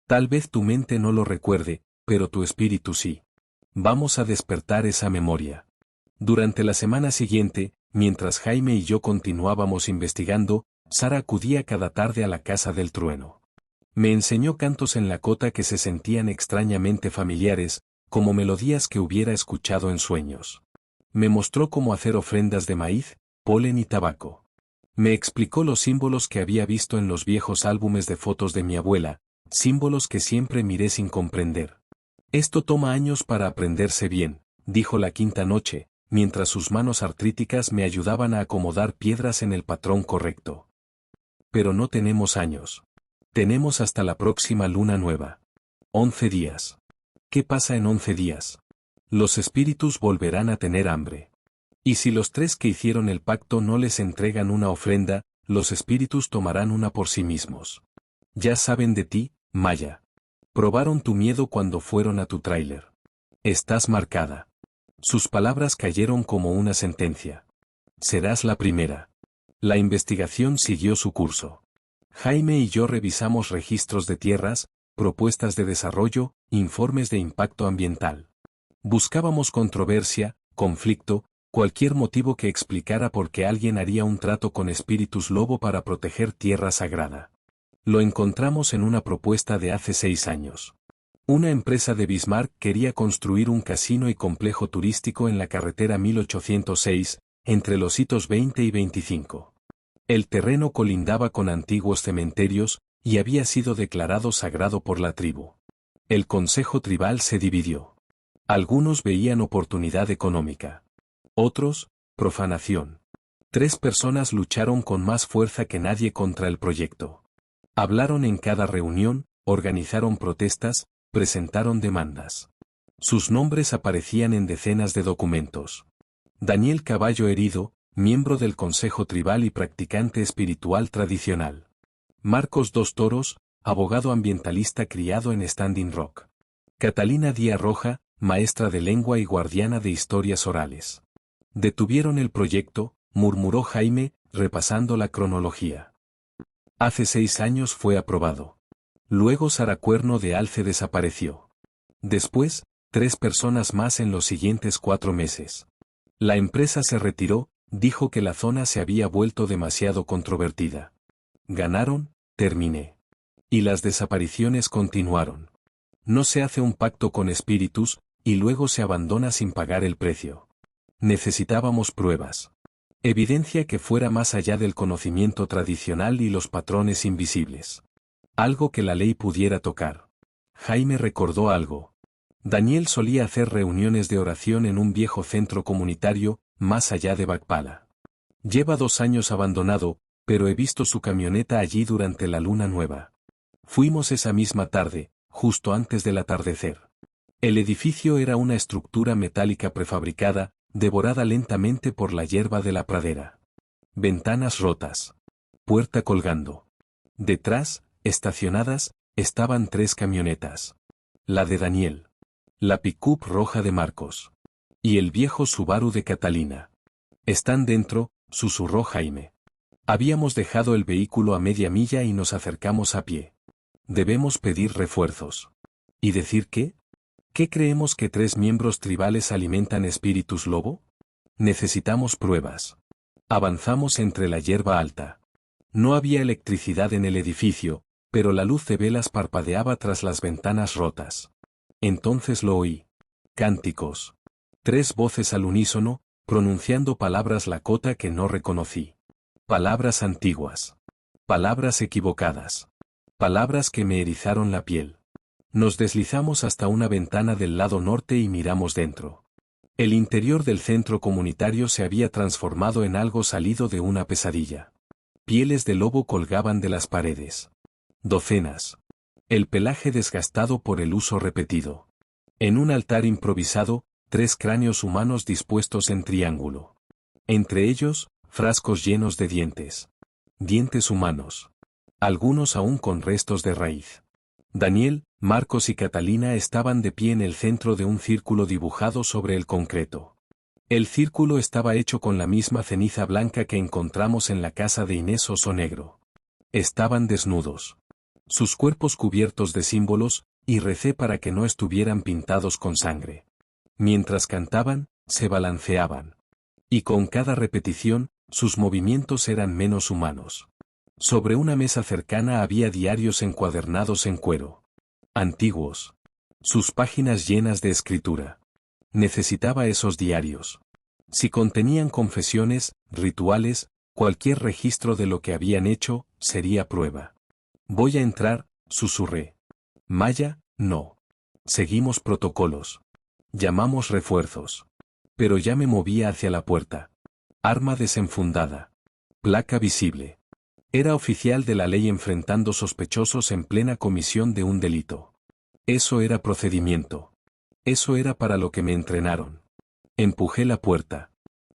Tal vez tu mente no lo recuerde, pero tu espíritu sí. Vamos a despertar esa memoria. Durante la semana siguiente, mientras Jaime y yo continuábamos investigando, Sara acudía cada tarde a la casa del trueno. Me enseñó cantos en Lakota que se sentían extrañamente familiares, como melodías que hubiera escuchado en sueños. Me mostró cómo hacer ofrendas de maíz, polen y tabaco. Me explicó los símbolos que había visto en los viejos álbumes de fotos de mi abuela, símbolos que siempre miré sin comprender. Esto toma años para aprenderse bien, dijo la quinta noche, mientras sus manos artríticas me ayudaban a acomodar piedras en el patrón correcto. Pero no tenemos años. Tenemos hasta la próxima luna nueva. 11 días. ¿Qué pasa en 11 días? Los espíritus volverán a tener hambre. Y si los 3 que hicieron el pacto no les entregan una ofrenda, los espíritus tomarán una por sí mismos. Ya saben de ti, Maya. Probaron tu miedo cuando fueron a tu tráiler. Estás marcada. Sus palabras cayeron como una sentencia. Serás la primera. La investigación siguió su curso. Jaime y yo revisamos registros de tierras, propuestas de desarrollo, informes de impacto ambiental. Buscábamos controversia, conflicto, cualquier motivo que explicara por qué alguien haría un trato con espíritus lobo para proteger tierra sagrada. Lo encontramos en una propuesta de hace 6 años. Una empresa de Bismarck quería construir un casino y complejo turístico en la carretera 1806, entre los hitos 20 y 25. El terreno colindaba con antiguos cementerios, y había sido declarado sagrado por la tribu. El consejo tribal se dividió. Algunos veían oportunidad económica. Otros, profanación. 3 personas lucharon con más fuerza que nadie contra el proyecto. Hablaron en cada reunión, organizaron protestas, presentaron demandas. Sus nombres aparecían en decenas de documentos. Daniel Caballo Herido, miembro del Consejo Tribal y practicante espiritual tradicional. Marcos Dos Toros, abogado ambientalista criado en Standing Rock. Catalina Díaz Roja, maestra de lengua y guardiana de historias orales. Detuvieron el proyecto, murmuró Jaime, repasando la cronología. Hace 6 años fue aprobado. Luego Saracuerno de Alce desapareció. Después, 3 personas más en los siguientes 4 meses. La empresa se retiró, dijo que la zona se había vuelto demasiado controvertida. Ganaron, terminé. Y las desapariciones continuaron. No se hace un pacto con espíritus, y luego se abandona sin pagar el precio. Necesitábamos pruebas. Evidencia que fuera más allá del conocimiento tradicional y los patrones invisibles. Algo que la ley pudiera tocar. Jaime recordó algo. Daniel solía hacer reuniones de oración en un viejo centro comunitario, más allá de Bacpala. Lleva 2 años abandonado, pero he visto su camioneta allí durante la luna nueva. Fuimos esa misma tarde, justo antes del atardecer. El edificio era una estructura metálica prefabricada, devorada lentamente por la hierba de la pradera. Ventanas rotas. Puerta colgando. Detrás, estacionadas, estaban 3 camionetas. La de Daniel. La pick-up roja de Marcos. Y el viejo Subaru de Catalina. Están dentro, susurró Jaime. Habíamos dejado el vehículo a media milla y nos acercamos a pie. Debemos pedir refuerzos. ¿Y decir qué? ¿Qué creemos que 3 miembros tribales alimentan espíritus lobo? Necesitamos pruebas. Avanzamos entre la hierba alta. No había electricidad en el edificio, pero la luz de velas parpadeaba tras las ventanas rotas. Entonces lo oí. Cánticos. 3 voces al unísono, pronunciando palabras lakota que no reconocí. Palabras antiguas. Palabras equivocadas. Palabras que me erizaron la piel. Nos deslizamos hasta una ventana del lado norte y miramos dentro. El interior del centro comunitario se había transformado en algo salido de una pesadilla. Pieles de lobo colgaban de las paredes. Docenas. El pelaje desgastado por el uso repetido. En un altar improvisado, 3 cráneos humanos dispuestos en triángulo. Entre ellos, frascos llenos de dientes. Dientes humanos. Algunos aún con restos de raíz. Daniel, Marcos y Catalina estaban de pie en el centro de un círculo dibujado sobre el concreto. El círculo estaba hecho con la misma ceniza blanca que encontramos en la casa de Inés Oso Negro. Estaban desnudos. Sus cuerpos cubiertos de símbolos, y recé para que no estuvieran pintados con sangre. Mientras cantaban, se balanceaban. Y con cada repetición, sus movimientos eran menos humanos. Sobre una mesa cercana había diarios encuadernados en cuero. Antiguos. Sus páginas llenas de escritura. Necesitaba esos diarios. Si contenían confesiones, rituales, cualquier registro de lo que habían hecho, sería prueba. Voy a entrar, susurré. Maya, no. Seguimos protocolos. Llamamos refuerzos. Pero ya me movía hacia la puerta. Arma desenfundada. Placa visible. Era oficial de la ley enfrentando sospechosos en plena comisión de un delito. Eso era procedimiento. Eso era para lo que me entrenaron. Empujé la puerta.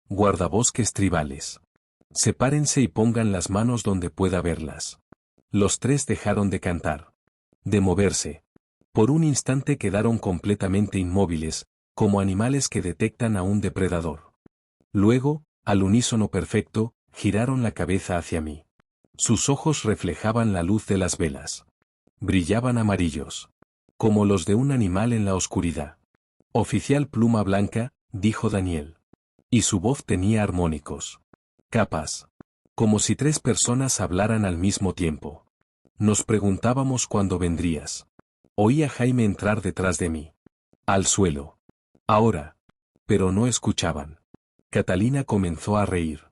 Guardabosques tribales. Sepárense y pongan las manos donde pueda verlas. Los 3 dejaron de cantar. De moverse. Por un instante quedaron completamente inmóviles, como animales que detectan a un depredador. Luego, al unísono perfecto, giraron la cabeza hacia mí. Sus ojos reflejaban la luz de las velas. Brillaban amarillos. Como los de un animal en la oscuridad. Oficial Pluma Blanca, dijo Daniel. Y su voz tenía armónicos. Capas. Como si 3 personas hablaran al mismo tiempo. Nos preguntábamos cuándo vendrías. Oí a Jaime entrar detrás de mí. Al suelo. Ahora. Pero no escuchaban. Catalina comenzó a reír.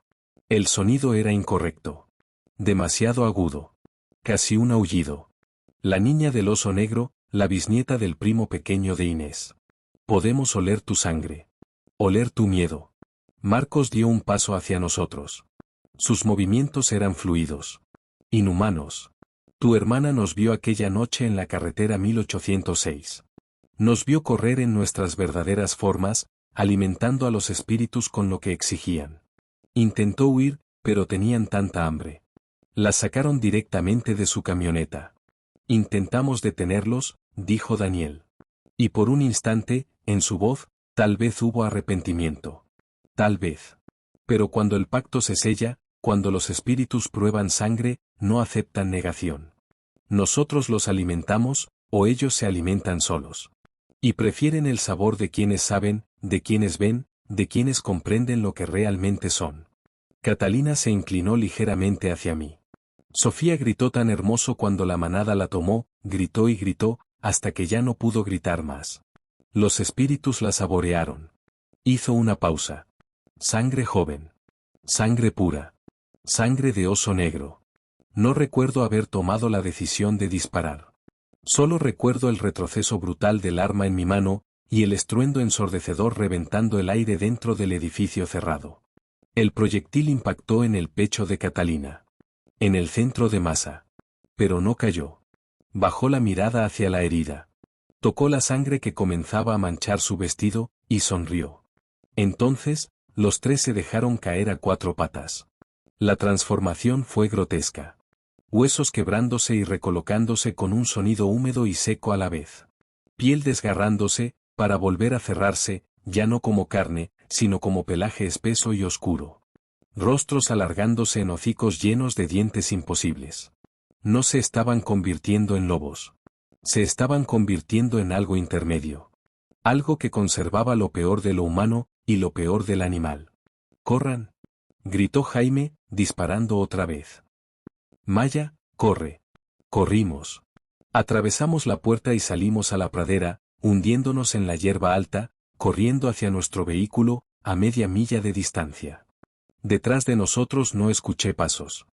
El sonido era incorrecto. Demasiado agudo. Casi un aullido. La niña del oso negro, la bisnieta del primo pequeño de Inés. Podemos oler tu sangre. Oler tu miedo. Marcos dio un paso hacia nosotros. Sus movimientos eran fluidos. Inhumanos. Tu hermana nos vio aquella noche en la carretera 1806. Nos vio correr en nuestras verdaderas formas, alimentando a los espíritus con lo que exigían. Intentó huir, pero tenían tanta hambre. La sacaron directamente de su camioneta. Intentamos detenerlos, dijo Daniel. Y por un instante, en su voz, tal vez hubo arrepentimiento. Tal vez. Pero cuando el pacto se sella, cuando los espíritus prueban sangre, no aceptan negación. Nosotros los alimentamos, o ellos se alimentan solos. Y prefieren el sabor de quienes saben, de quienes ven, de quienes comprenden lo que realmente son. Catalina se inclinó ligeramente hacia mí. Sofía gritó tan hermoso cuando la manada la tomó, gritó y gritó, hasta que ya no pudo gritar más. Los espíritus la saborearon. Hizo una pausa. Sangre joven. Sangre pura. Sangre de oso negro. No recuerdo haber tomado la decisión de disparar. Solo recuerdo el retroceso brutal del arma en mi mano, y el estruendo ensordecedor reventando el aire dentro del edificio cerrado. El proyectil impactó en el pecho de Catalina. En el centro de masa. Pero no cayó. Bajó la mirada hacia la herida. Tocó la sangre que comenzaba a manchar su vestido, y sonrió. Entonces, los tres se dejaron caer a cuatro patas. La transformación fue grotesca. Huesos quebrándose y recolocándose con un sonido húmedo y seco a la vez. Piel desgarrándose, para volver a cerrarse, ya no como carne, sino como pelaje espeso y oscuro. Rostros alargándose en hocicos llenos de dientes imposibles. No se estaban convirtiendo en lobos. Se estaban convirtiendo en algo intermedio. Algo que conservaba lo peor de lo humano, y lo peor del animal. ¡Corran!, gritó Jaime, disparando otra vez. Maya, corre. Corrimos. Atravesamos la puerta y salimos a la pradera, hundiéndonos en la hierba alta, corriendo hacia nuestro vehículo, a media milla de distancia. Detrás de nosotros no escuché pasos.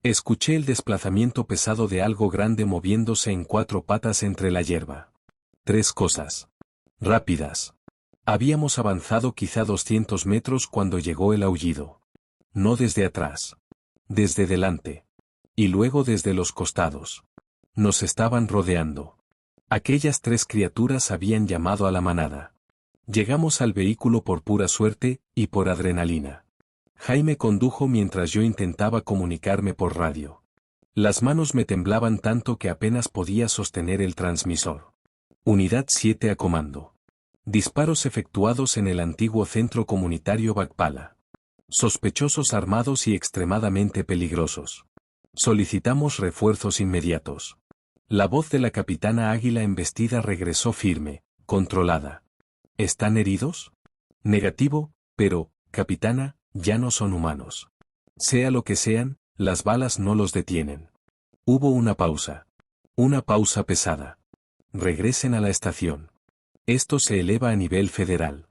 Escuché el desplazamiento pesado de algo grande moviéndose en cuatro patas entre la hierba. Tres cosas. Rápidas. Habíamos avanzado quizá 200 metros cuando llegó el aullido. No desde atrás. Desde delante. Y luego desde los costados. Nos estaban rodeando. Aquellas tres criaturas habían llamado a la manada. Llegamos al vehículo por pura suerte, y por adrenalina. Jaime condujo mientras yo intentaba comunicarme por radio. Las manos me temblaban tanto que apenas podía sostener el transmisor. Unidad 7 a comando. Disparos efectuados en el antiguo centro comunitario Bakpala. Sospechosos armados y extremadamente peligrosos. Solicitamos refuerzos inmediatos. La voz de la capitana Águila embestida regresó firme, controlada. ¿Están heridos? Negativo, pero, capitana, ya no son humanos. Sea lo que sean, las balas no los detienen. Hubo una pausa. Una pausa pesada. Regresen a la estación. Esto se eleva a nivel federal.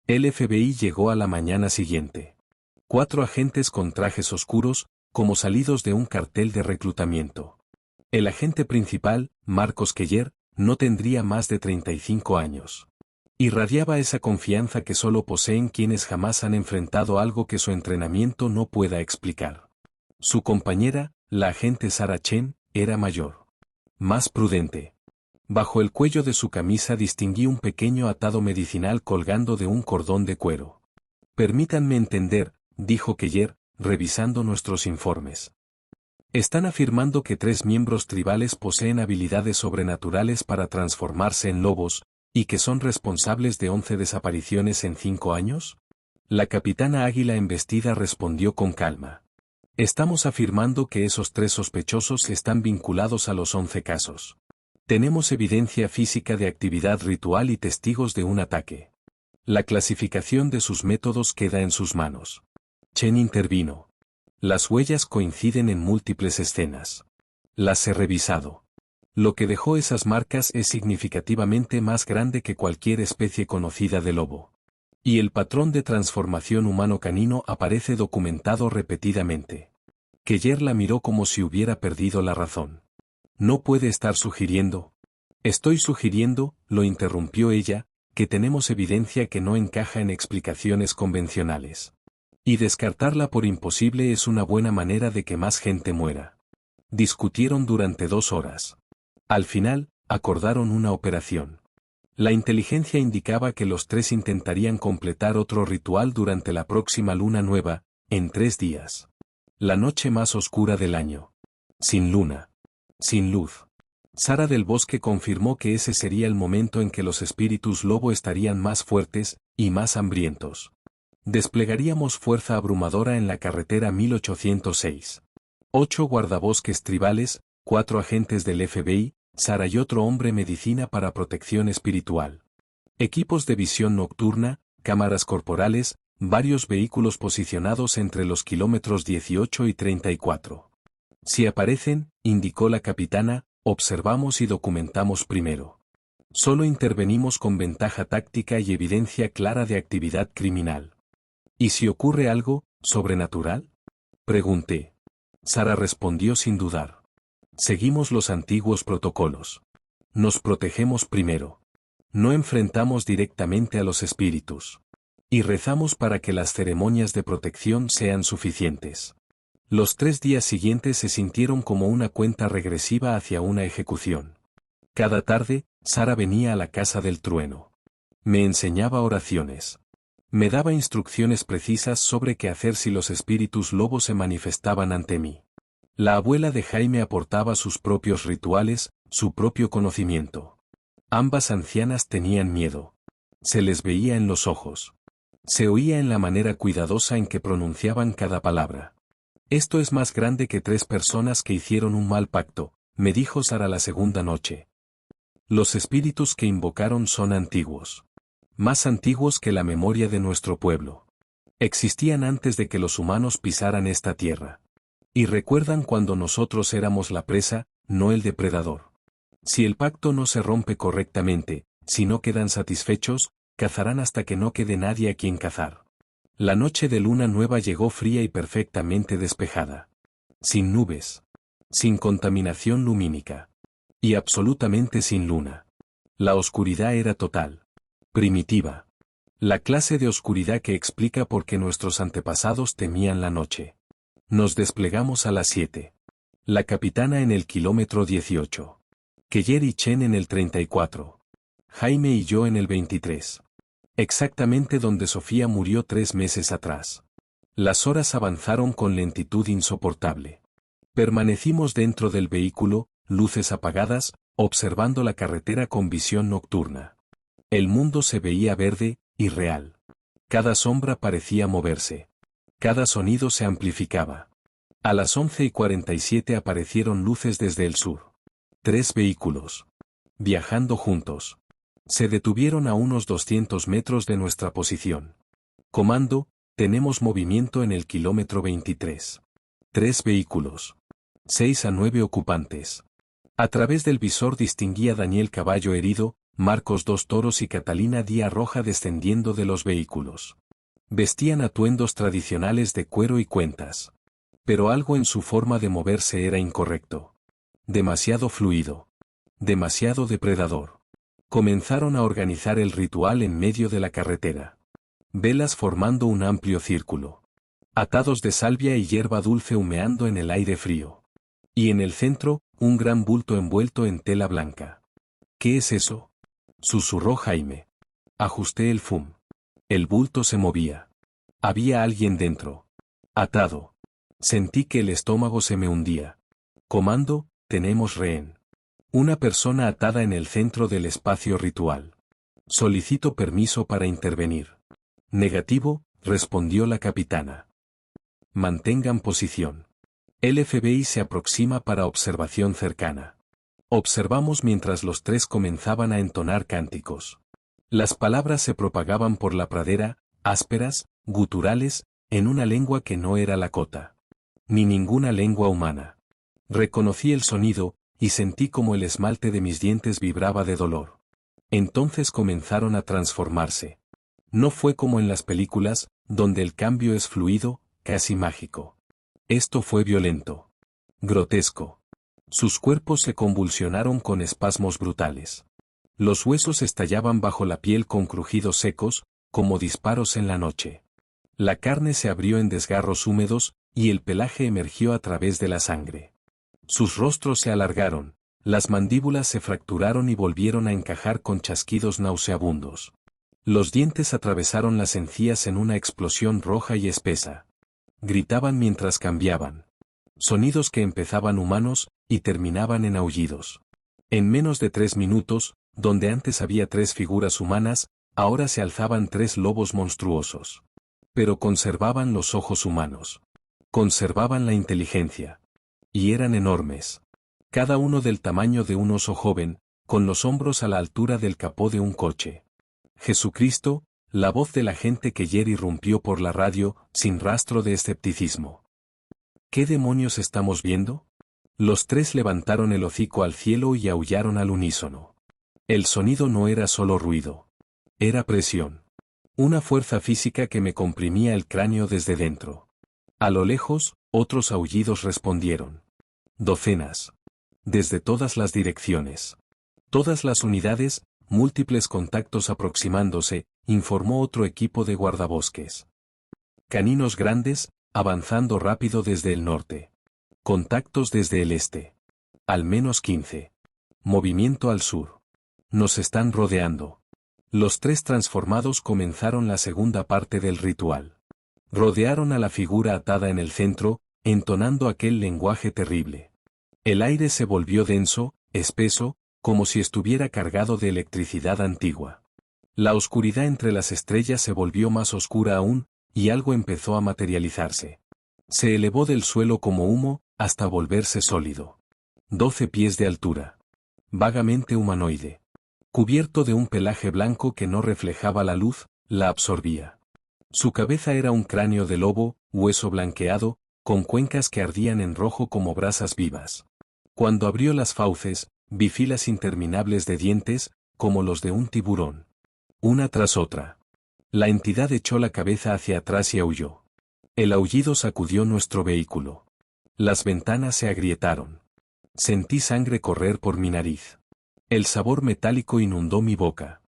El FBI llegó a la mañana siguiente. 4 agentes con trajes oscuros, como salidos de un cartel de reclutamiento. El agente principal, Marcos Keller, no tendría más de 35 años. Irradiaba esa confianza que solo poseen quienes jamás han enfrentado algo que su entrenamiento no pueda explicar. Su compañera, la agente Sarah Chen, era mayor. Más prudente. Bajo el cuello de su camisa distinguí un pequeño atado medicinal colgando de un cordón de cuero. Permítanme entender, dijo Keller, revisando nuestros informes. Están afirmando que 3 miembros tribales poseen habilidades sobrenaturales para transformarse en lobos, y que son responsables de 11 desapariciones en 5 años? La capitana Águila embestida respondió con calma. Estamos afirmando que esos 3 sospechosos están vinculados a los 11 casos. Tenemos evidencia física de actividad ritual y testigos de un ataque. La clasificación de sus métodos queda en sus manos. Chen intervino. Las huellas coinciden en múltiples escenas. Las he revisado. Lo que dejó esas marcas es significativamente más grande que cualquier especie conocida de lobo. Y el patrón de transformación humano-canino aparece documentado repetidamente. Keller la miró como si hubiera perdido la razón. No puede estar sugiriendo. Estoy sugiriendo, lo interrumpió ella, que tenemos evidencia que no encaja en explicaciones convencionales. Y descartarla por imposible es una buena manera de que más gente muera. Discutieron durante 2 horas. Al final, acordaron una operación. La inteligencia indicaba que los 3 intentarían completar otro ritual durante la próxima luna nueva, en 3 días. La noche más oscura del año. Sin luna. Sin luz. Sara del Bosque confirmó que ese sería el momento en que los espíritus lobo estarían más fuertes y más hambrientos. Desplegaríamos fuerza abrumadora en la carretera 1806. 8 guardabosques tribales, 4 agentes del FBI, Sara y otro hombre medicina para protección espiritual. Equipos de visión nocturna, cámaras corporales, varios vehículos posicionados entre los kilómetros 18 y 34. Si aparecen, indicó la capitana, observamos y documentamos primero. Solo intervenimos con ventaja táctica y evidencia clara de actividad criminal. ¿Y si ocurre algo sobrenatural? Pregunté. Sara respondió sin dudar. Seguimos los antiguos protocolos. Nos protegemos primero. No enfrentamos directamente a los espíritus. Y rezamos para que las ceremonias de protección sean suficientes. Los 3 días siguientes se sintieron como una cuenta regresiva hacia una ejecución. Cada tarde, Sara venía a la casa del trueno. Me enseñaba oraciones. Me daba instrucciones precisas sobre qué hacer si los espíritus lobos se manifestaban ante mí. La abuela de Jaime aportaba sus propios rituales, su propio conocimiento. Ambas ancianas tenían miedo. Se les veía en los ojos. Se oía en la manera cuidadosa en que pronunciaban cada palabra. Esto es más grande que 3 personas que hicieron un mal pacto, me dijo Sara la segunda noche. Los espíritus que invocaron son antiguos. Más antiguos que la memoria de nuestro pueblo. Existían antes de que los humanos pisaran esta tierra. Y recuerdan cuando nosotros éramos la presa, no el depredador. Si el pacto no se rompe correctamente, si no quedan satisfechos, cazarán hasta que no quede nadie a quien cazar. La noche de luna nueva llegó fría y perfectamente despejada. Sin nubes. Sin contaminación lumínica. Y absolutamente sin luna. La oscuridad era total. Primitiva. La clase de oscuridad que explica por qué nuestros antepasados temían la noche. Nos desplegamos a las 7. La capitana en el kilómetro 18. Keller y Chen en el 34. Jaime y yo en el 23. Exactamente donde Sofía murió 3 meses atrás. Las horas avanzaron con lentitud insoportable. Permanecimos dentro del vehículo, luces apagadas, observando la carretera con visión nocturna. El mundo se veía verde, y real. Cada sombra parecía moverse. Cada sonido se amplificaba. A las 11:47 aparecieron luces desde el sur. 3 vehículos. Viajando juntos. Se detuvieron a unos 200 metros de nuestra posición. Comando, tenemos movimiento en el kilómetro 23. 3 vehículos. 6 a 9 ocupantes. A través del visor distinguí a Daniel Caballo herido, Marcos 2 Toros y Catalina Díaz Roja descendiendo de los vehículos. Vestían atuendos tradicionales de cuero y cuentas. Pero algo en su forma de moverse era incorrecto. Demasiado fluido. Demasiado depredador. Comenzaron a organizar el ritual en medio de la carretera. Velas formando un amplio círculo. Atados de salvia y hierba dulce humeando en el aire frío. Y en el centro, un gran bulto envuelto en tela blanca. ¿Qué es eso?, susurró Jaime. Ajusté el FUM. El bulto se movía. Había alguien dentro. Atado. Sentí que el estómago se me hundía. Comando, tenemos rehén. Una persona atada en el centro del espacio ritual. Solicito permiso para intervenir. Negativo, respondió la capitana. Mantengan posición. El FBI se aproxima para observación cercana. Observamos mientras los 3 comenzaban a entonar cánticos. Las palabras se propagaban por la pradera, ásperas, guturales, en una lengua que no era lakota. Ni ninguna lengua humana. Reconocí el sonido, y sentí como el esmalte de mis dientes vibraba de dolor. Entonces comenzaron a transformarse. No fue como en las películas, donde el cambio es fluido, casi mágico. Esto fue violento. Grotesco. Sus cuerpos se convulsionaron con espasmos brutales. Los huesos estallaban bajo la piel con crujidos secos, como disparos en la noche. La carne se abrió en desgarros húmedos, y el pelaje emergió a través de la sangre. Sus rostros se alargaron, las mandíbulas se fracturaron y volvieron a encajar con chasquidos nauseabundos. Los dientes atravesaron las encías en una explosión roja y espesa. Gritaban mientras cambiaban. Sonidos que empezaban humanos, y terminaban en aullidos. En menos de 3 minutos, donde antes había 3 figuras humanas, ahora se alzaban 3 lobos monstruosos. Pero conservaban los ojos humanos. Conservaban la inteligencia. Y eran enormes. Cada uno del tamaño de un oso joven, con los hombros a la altura del capó de un coche. Jesucristo, la voz de la gente que ayer irrumpió por la radio, sin rastro de escepticismo. ¿Qué demonios estamos viendo? Los 3 levantaron el hocico al cielo y aullaron al unísono. El sonido no era solo ruido. Era presión. Una fuerza física que me comprimía el cráneo desde dentro. A lo lejos, otros aullidos respondieron. Docenas. Desde todas las direcciones. Todas las unidades, múltiples contactos aproximándose, informó otro equipo de guardabosques. Caninos grandes, avanzando rápido desde el norte. Contactos desde el este. Al menos 15. Movimiento al sur. Nos están rodeando. Los 3 transformados comenzaron la segunda parte del ritual. Rodearon a la figura atada en el centro, entonando aquel lenguaje terrible. El aire se volvió denso, espeso, como si estuviera cargado de electricidad antigua. La oscuridad entre las estrellas se volvió más oscura aún, y algo empezó a materializarse. Se elevó del suelo como humo, hasta volverse sólido. 12 pies de altura. Vagamente humanoide. Cubierto de un pelaje blanco que no reflejaba la luz, la absorbía. Su cabeza era un cráneo de lobo, hueso blanqueado, con cuencas que ardían en rojo como brasas vivas. Cuando abrió las fauces, vi filas interminables de dientes, como los de un tiburón. Una tras otra. La entidad echó la cabeza hacia atrás y aulló. El aullido sacudió nuestro vehículo. Las ventanas se agrietaron. Sentí sangre correr por mi nariz. El sabor metálico inundó mi boca.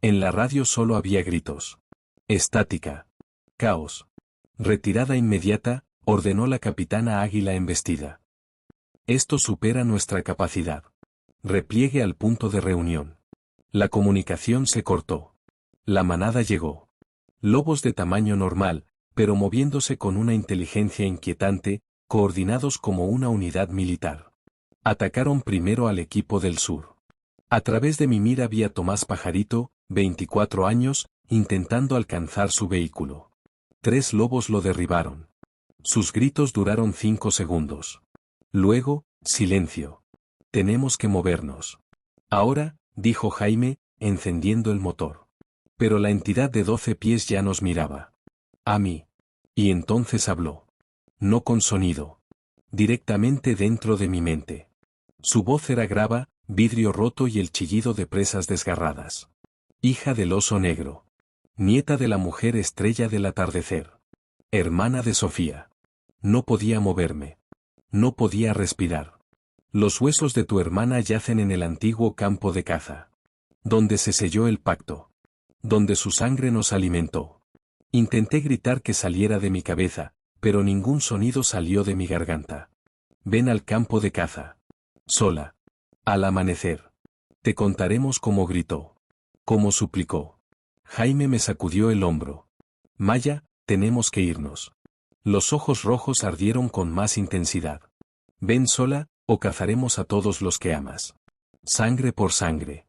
En la radio solo había gritos. Estática. Caos. Retirada inmediata, ordenó la capitana Águila embestida. Esto supera nuestra capacidad. Repliegue al punto de reunión. La comunicación se cortó. La manada llegó. Lobos de tamaño normal, pero moviéndose con una inteligencia inquietante, coordinados como una unidad militar. Atacaron primero al equipo del sur. A través de mi mira vi a Tomás Pajarito, 24 años, intentando alcanzar su vehículo. 3 lobos lo derribaron. Sus gritos duraron 5 segundos. Luego, silencio. Tenemos que movernos. Ahora, dijo Jaime, encendiendo el motor. Pero la entidad de 12 pies ya nos miraba. A mí. Y entonces habló. No con sonido. Directamente dentro de mi mente. Su voz era grava, vidrio roto y el chillido de presas desgarradas. Hija del oso negro. Nieta de la mujer estrella del atardecer. Hermana de Sofía. No podía moverme. No podía respirar. Los huesos de tu hermana yacen en el antiguo campo de caza. Donde se selló el pacto. Donde su sangre nos alimentó. Intenté gritar que saliera de mi cabeza, pero ningún sonido salió de mi garganta. Ven al campo de caza. Sola. Al amanecer. Te contaremos cómo gritó. Cómo suplicó. Jaime me sacudió el hombro. Maya, tenemos que irnos. Los ojos rojos ardieron con más intensidad. Ven sola, o cazaremos a todos los que amas. Sangre por sangre.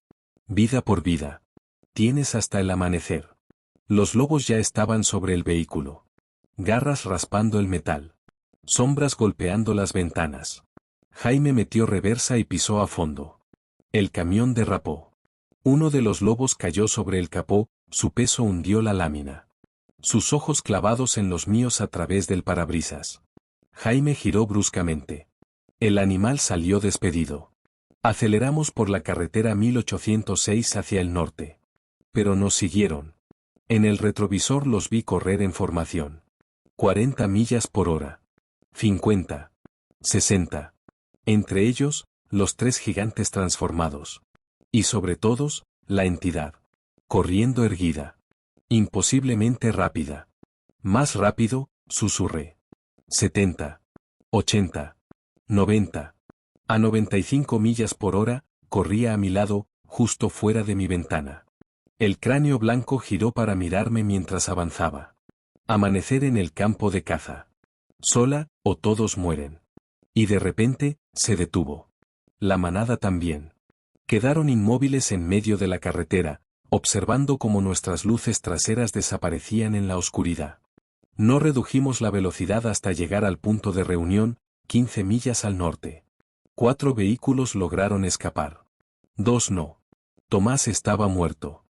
Vida por vida. Tienes hasta el amanecer. Los lobos ya estaban sobre el vehículo. Garras raspando el metal. Sombras golpeando las ventanas. Jaime metió reversa y pisó a fondo. El camión derrapó. Uno de los lobos cayó sobre el capó, su peso hundió la lámina. Sus ojos clavados en los míos a través del parabrisas. Jaime giró bruscamente. El animal salió despedido. Aceleramos por la carretera 1806 hacia el norte. Pero nos siguieron. En el retrovisor los vi correr en formación. 40 millas por hora. 50. 60. Entre ellos, los 3 gigantes transformados. Y sobre todos, la entidad. Corriendo erguida. Imposiblemente rápida. Más rápido, susurré. 70. 80. 90. A 95 millas por hora, corría a mi lado, justo fuera de mi ventana. El cráneo blanco giró para mirarme mientras avanzaba. Amanecer en el campo de caza. Sola, o todos mueren. Y de repente, se detuvo. La manada también. Quedaron inmóviles en medio de la carretera, observando cómo nuestras luces traseras desaparecían en la oscuridad. No redujimos la velocidad hasta llegar al punto de reunión, 15 millas al norte. 4 vehículos lograron escapar. 2 no. Tomás estaba muerto.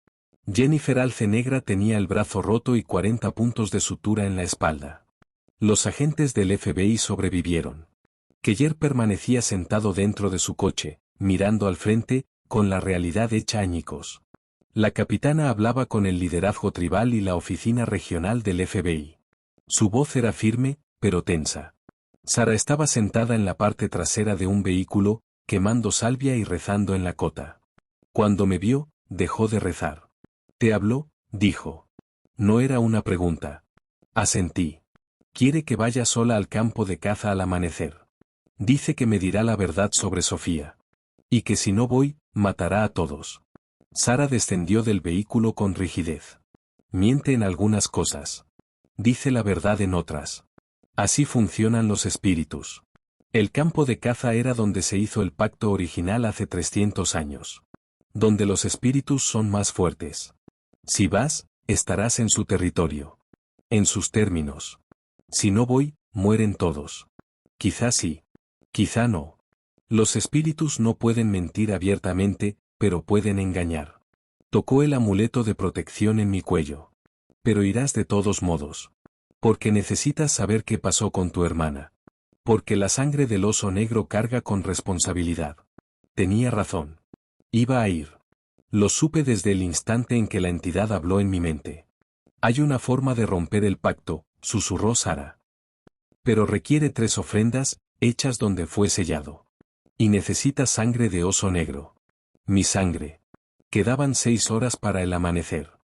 Jennifer Alcenegra tenía el brazo roto y 40 puntos de sutura en la espalda. Los agentes del FBI sobrevivieron. Keller permanecía sentado dentro de su coche, mirando al frente, con la realidad hecha añicos. La capitana hablaba con el liderazgo tribal y la oficina regional del FBI. Su voz era firme, pero tensa. Sara estaba sentada en la parte trasera de un vehículo, quemando salvia y rezando en la cota. Cuando me vio, dejó de rezar. «¿Te habló?», dijo. No era una pregunta. Asentí. «Quiere que vaya sola al campo de caza al amanecer. Dice que me dirá la verdad sobre Sofía. Y que si no voy, matará a todos». Sara descendió del vehículo con rigidez. «Miente en algunas cosas. Dice la verdad en otras. Así funcionan los espíritus. El campo de caza era donde se hizo el pacto original hace 300 años. Donde los espíritus son más fuertes. Si vas, estarás en su territorio. En sus términos. Si no voy, mueren todos. Quizá sí. Quizá no. Los espíritus no pueden mentir abiertamente, pero pueden engañar. Tocó el amuleto de protección en mi cuello. Pero irás de todos modos. Porque necesitas saber qué pasó con tu hermana. Porque la sangre del oso negro carga con responsabilidad. Tenía razón. Iba a ir. Lo supe desde el instante en que la entidad habló en mi mente. Hay una forma de romper el pacto, susurró Sara. Pero requiere 3 ofrendas, hechas donde fue sellado. Y necesita sangre de oso negro. Mi sangre. Quedaban 6 horas para el amanecer.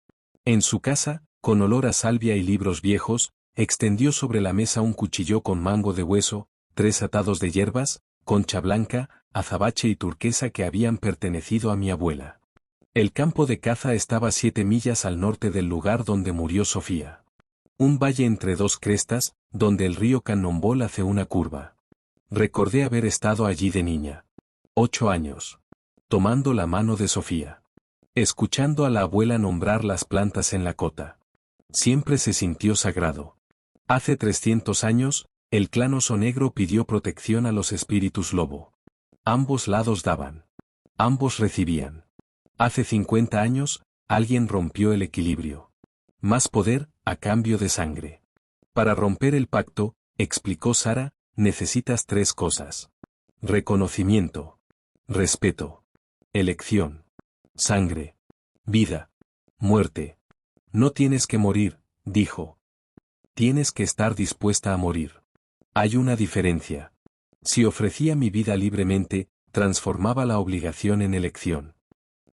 En su casa, con olor a salvia y libros viejos, extendió sobre la mesa un cuchillo con mango de hueso, 3 atados de hierbas, concha blanca, azabache y turquesa que habían pertenecido a mi abuela. El campo de caza estaba 7 millas al norte del lugar donde murió Sofía. Un valle entre 2 crestas, donde el río Cannonball hace una curva. Recordé haber estado allí de niña. 8 años. Tomando la mano de Sofía. Escuchando a la abuela nombrar las plantas en la cota. Siempre se sintió sagrado. Hace 300 años, el clan oso negro pidió protección a los espíritus lobo. Ambos lados daban. Ambos recibían. Hace 50 años, alguien rompió el equilibrio. Más poder, a cambio de sangre. Para romper el pacto, explicó Sara, necesitas 3 cosas. Reconocimiento. Respeto. Elección. Sangre. Vida. Muerte. No tienes que morir, dijo. Tienes que estar dispuesta a morir. Hay una diferencia. Si ofrecía mi vida libremente, transformaba la obligación en elección.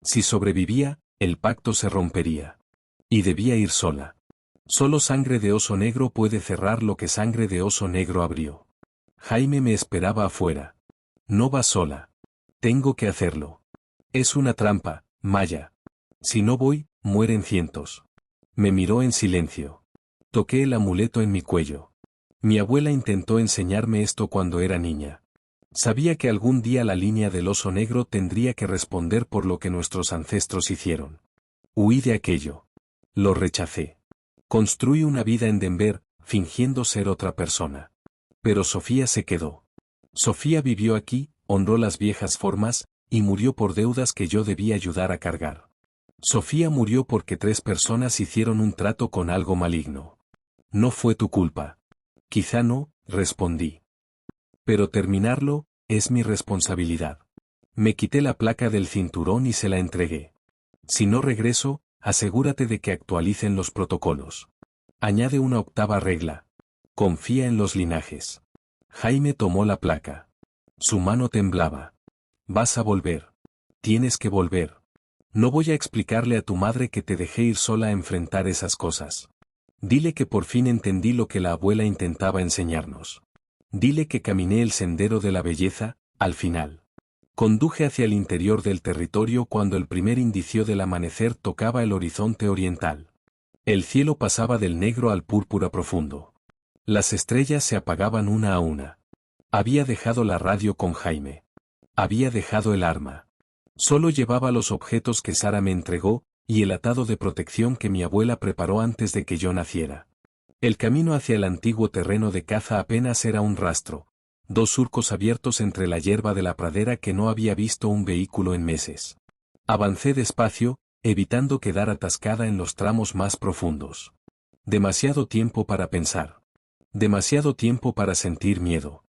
Si sobrevivía, el pacto se rompería. Y debía ir sola. Solo sangre de oso negro puede cerrar lo que sangre de oso negro abrió. Jaime me esperaba afuera. No va sola. Tengo que hacerlo. Es una trampa, Maya. Si no voy, mueren cientos. Me miró en silencio. Toqué el amuleto en mi cuello. Mi abuela intentó enseñarme esto cuando era niña. Sabía que algún día la línea del oso negro tendría que responder por lo que nuestros ancestros hicieron. Huí de aquello. Lo rechacé. Construí una vida en Denver, fingiendo ser otra persona. Pero Sofía se quedó. Sofía vivió aquí, honró las viejas formas, y murió por deudas que yo debía ayudar a cargar. Sofía murió porque 3 personas hicieron un trato con algo maligno. No fue tu culpa. Quizá no, respondí. Pero terminarlo, es mi responsabilidad. Me quité la placa del cinturón y se la entregué. Si no regreso, asegúrate de que actualicen los protocolos. Añade una 8ª regla. Confía en los linajes. Jaime tomó la placa. Su mano temblaba. Vas a volver. Tienes que volver. No voy a explicarle a tu madre que te dejé ir sola a enfrentar esas cosas. Dile que por fin entendí lo que la abuela intentaba enseñarnos. Dile que caminé el sendero de la belleza, al final. Conduje hacia el interior del territorio cuando el primer indicio del amanecer tocaba el horizonte oriental. El cielo pasaba del negro al púrpura profundo. Las estrellas se apagaban una a una. Había dejado la radio con Jaime. Había dejado el arma. Solo llevaba los objetos que Sara me entregó, y el atado de protección que mi abuela preparó antes de que yo naciera. El camino hacia el antiguo terreno de caza apenas era un rastro, 2 surcos abiertos entre la hierba de la pradera que no había visto un vehículo en meses. Avancé despacio, evitando quedar atascada en los tramos más profundos. Demasiado tiempo para pensar. Demasiado tiempo para sentir miedo.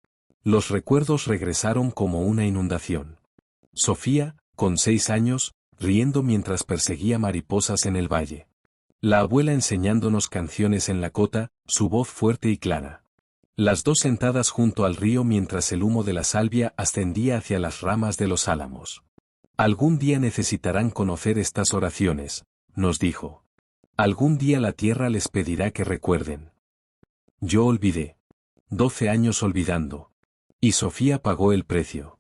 Los recuerdos regresaron como una inundación. Sofía, con 6 años, riendo mientras perseguía mariposas en el valle. La abuela enseñándonos canciones en la cota, su voz fuerte y clara. Las 2 sentadas junto al río mientras el humo de la salvia ascendía hacia las ramas de los álamos. Algún día necesitarán conocer estas oraciones, nos dijo. Algún día la tierra les pedirá que recuerden. Yo olvidé. 12 años olvidando. Y Sofía pagó el precio.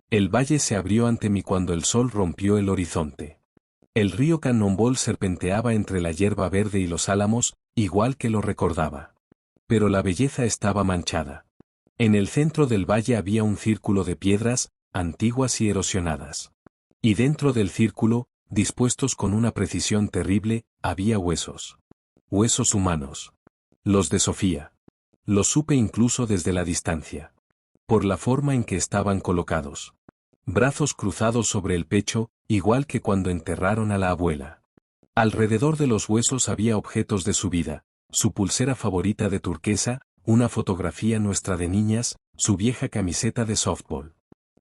El valle se abrió ante mí cuando el sol rompió el horizonte. El río Cannonball serpenteaba entre la hierba verde y los álamos, igual que lo recordaba. Pero la belleza estaba manchada. En el centro del valle había un círculo de piedras, antiguas y erosionadas. Y dentro del círculo, dispuestos con una precisión terrible, había huesos. Huesos humanos. Los de Sofía. Los supe incluso desde la distancia. Por la forma en que estaban colocados. Brazos cruzados sobre el pecho, igual que cuando enterraron a la abuela. Alrededor de los huesos había objetos de su vida, su pulsera favorita de turquesa, una fotografía nuestra de niñas, su vieja camiseta de softball.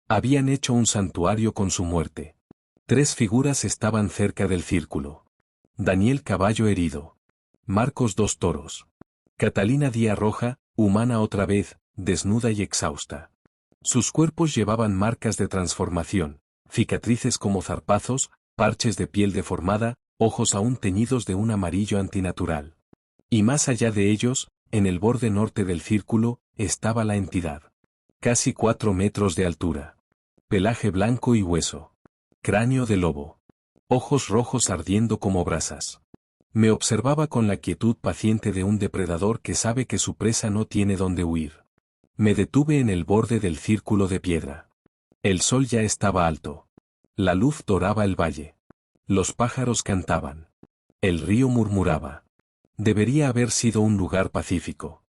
Habían hecho un santuario con su muerte. 3 figuras estaban cerca del círculo. Daniel caballo herido. Marcos 2 toros. Catalina Día Roja, humana otra vez, desnuda y exhausta. Sus cuerpos llevaban marcas de transformación, cicatrices como zarpazos, parches de piel deformada, ojos aún teñidos de un amarillo antinatural. Y más allá de ellos, en el borde norte del círculo, estaba la entidad. Casi 4 metros de altura. Pelaje blanco y hueso. Cráneo de lobo. Ojos rojos ardiendo como brasas. Me observaba con la quietud paciente de un depredador que sabe que su presa no tiene dónde huir. Me detuve en el borde del círculo de piedra. El sol ya estaba alto. La luz doraba el valle. Los pájaros cantaban. El río murmuraba. Debería haber sido un lugar pacífico.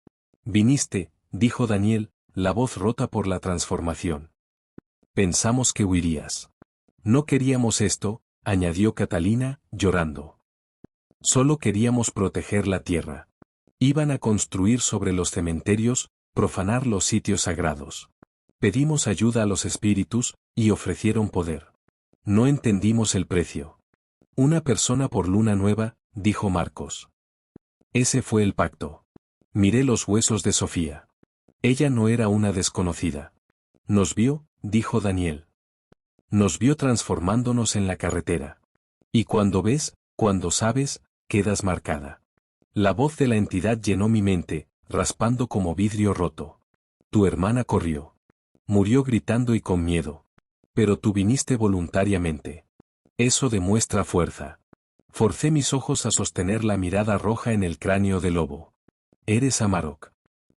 Viniste, dijo Daniel, la voz rota por la transformación. Pensamos que huirías. No queríamos esto, añadió Catalina, llorando. Solo queríamos proteger la tierra. Iban a construir sobre los cementerios, profanar los sitios sagrados. Pedimos ayuda a los espíritus, y ofrecieron poder. No entendimos el precio. 1 persona por luna nueva, dijo Marcos. Ese fue el pacto. Miré los huesos de Sofía. Ella no era una desconocida. Nos vio, dijo Daniel. Nos vio transformándonos en la carretera. Y cuando sabes, quedas marcada. La voz de la entidad llenó mi mente, raspando como vidrio roto. Tu hermana corrió. Murió gritando y con miedo. Pero tú viniste voluntariamente. Eso demuestra fuerza. Forcé mis ojos a sostener la mirada roja en el cráneo del lobo. Eres Amarok.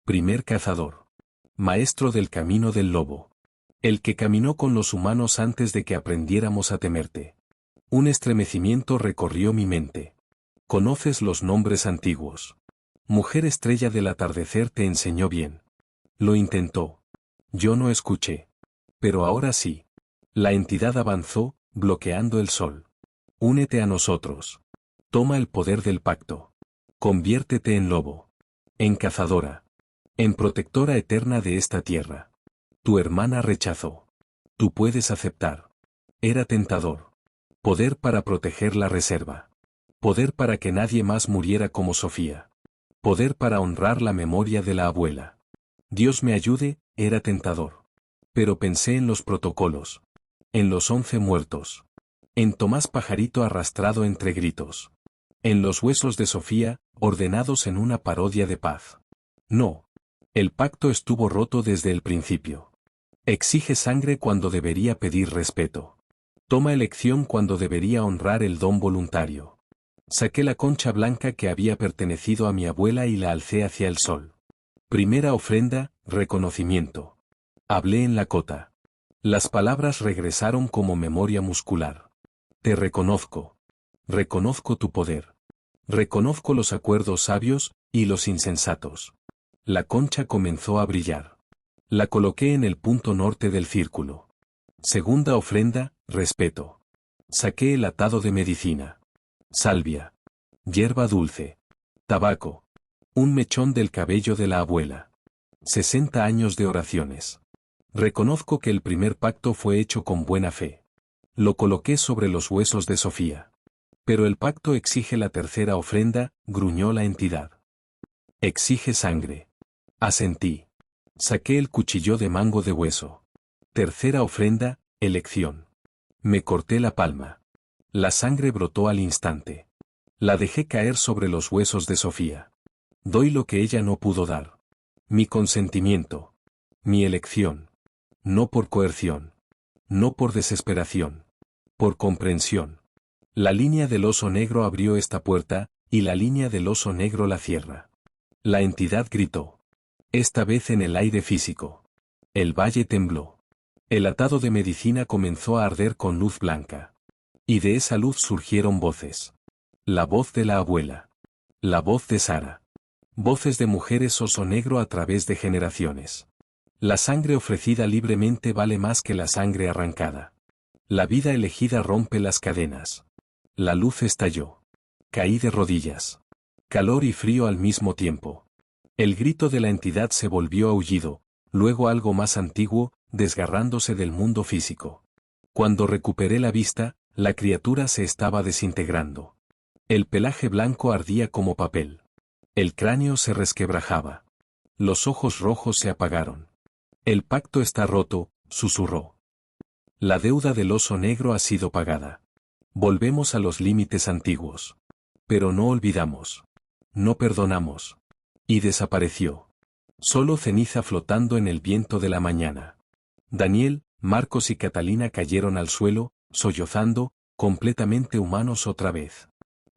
Primer cazador. Maestro del camino del lobo. El que caminó con los humanos antes de que aprendiéramos a temerte. Un estremecimiento recorrió mi mente. Conoces los nombres antiguos. Mujer estrella del atardecer te enseñó bien. Lo intentó. Yo no escuché. Pero ahora sí. La entidad avanzó, bloqueando el sol. Únete a nosotros. Toma el poder del pacto. Conviértete en lobo. En cazadora. En protectora eterna de esta tierra. Tu hermana rechazó. Tú puedes aceptar. Era tentador. Poder para proteger la reserva. Poder para que nadie más muriera como Sofía. Poder para honrar la memoria de la abuela. Dios me ayude, era tentador. Pero pensé en los protocolos. En los 11 muertos. En Tomás Pajarito arrastrado entre gritos. En los huesos de Sofía, ordenados en una parodia de paz. No. El pacto estuvo roto desde el principio. Exige sangre cuando debería pedir respeto. Toma elección cuando debería honrar el don voluntario. Saqué la concha blanca que había pertenecido a mi abuela y la alcé hacia el sol. Primera ofrenda, reconocimiento. Hablé en la cota. Las palabras regresaron como memoria muscular. Te reconozco. Reconozco tu poder. Reconozco los acuerdos sabios y los insensatos. La concha comenzó a brillar. La coloqué en el punto norte del círculo. Segunda ofrenda, respeto. Saqué el atado de medicina. Salvia. Hierba dulce. Tabaco. Un mechón del cabello de la abuela. 60 años de oraciones. Reconozco que el primer pacto fue hecho con buena fe. Lo coloqué sobre los huesos de Sofía. Pero el pacto exige la tercera ofrenda, gruñó la entidad. Exige sangre. Asentí. Saqué el cuchillo de mango de hueso. Tercera ofrenda, elección. Me corté la palma. La sangre brotó al instante. La dejé caer sobre los huesos de Sofía. Doy lo que ella no pudo dar. Mi consentimiento. Mi elección. No por coerción. No por desesperación. Por comprensión. La línea del oso negro abrió esta puerta, y la línea del oso negro la cierra. La entidad gritó. Esta vez en el aire físico. El valle tembló. El atado de medicina comenzó a arder con luz blanca. Y de esa luz surgieron voces. La voz de la abuela. La voz de Sara. Voces de mujeres oso negro a través de generaciones. La sangre ofrecida libremente vale más que la sangre arrancada. La vida elegida rompe las cadenas. La luz estalló. Caí de rodillas. Calor y frío al mismo tiempo. El grito de la entidad se volvió aullido, luego algo más antiguo, desgarrándose del mundo físico. Cuando recuperé la vista, la criatura se estaba desintegrando. El pelaje blanco ardía como papel. El cráneo se resquebrajaba. Los ojos rojos se apagaron. El pacto está roto, susurró. La deuda del oso negro ha sido pagada. Volvemos a los límites antiguos. Pero no olvidamos. No perdonamos. Y desapareció. Solo ceniza flotando en el viento de la mañana. Daniel, Marcos y Catalina cayeron al suelo, sollozando, completamente humanos otra vez.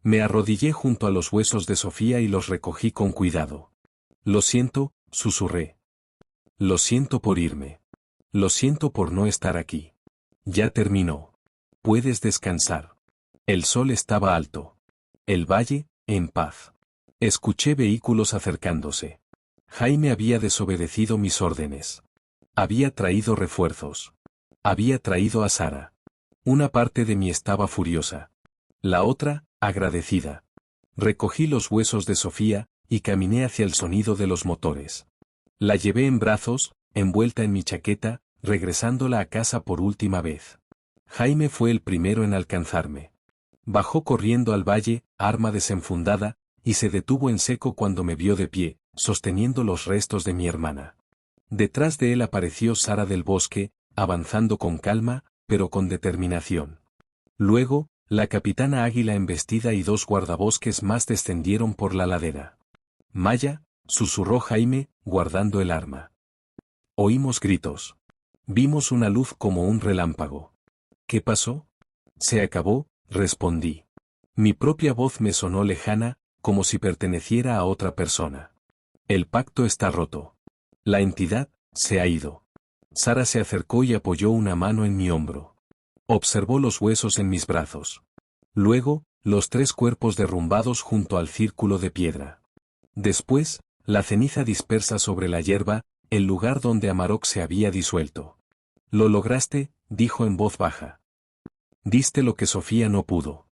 Me arrodillé junto a los huesos de Sofía y los recogí con cuidado. Lo siento, susurré. Lo siento por irme. Lo siento por no estar aquí. Ya terminó. Puedes descansar. El sol estaba alto. El valle, en paz. Escuché vehículos acercándose. Jaime había desobedecido mis órdenes. Había traído refuerzos. Había traído a Sara. Una parte de mí estaba furiosa. La otra, agradecida. Recogí los huesos de Sofía, y caminé hacia el sonido de los motores. La llevé en brazos, envuelta en mi chaqueta, regresándola a casa por última vez. Jaime fue el primero en alcanzarme. Bajó corriendo al valle, arma desenfundada, y se detuvo en seco cuando me vio de pie, sosteniendo los restos de mi hermana. Detrás de él apareció Sara del Bosque, avanzando con calma, pero con determinación. Luego, la capitana Águila embestida y 2 guardabosques más descendieron por la ladera. Maya, susurró Jaime, guardando el arma. Oímos gritos. Vimos una luz como un relámpago. ¿Qué pasó? Se acabó, respondí. Mi propia voz me sonó lejana, como si perteneciera a otra persona. El pacto está roto. La entidad se ha ido. Sara se acercó y apoyó una mano en mi hombro. Observó los huesos en mis brazos. Luego, los 3 cuerpos derrumbados junto al círculo de piedra. Después, la ceniza dispersa sobre la hierba, el lugar donde Amarok se había disuelto. Lo lograste, dijo en voz baja. Diste lo que Sofía no pudo.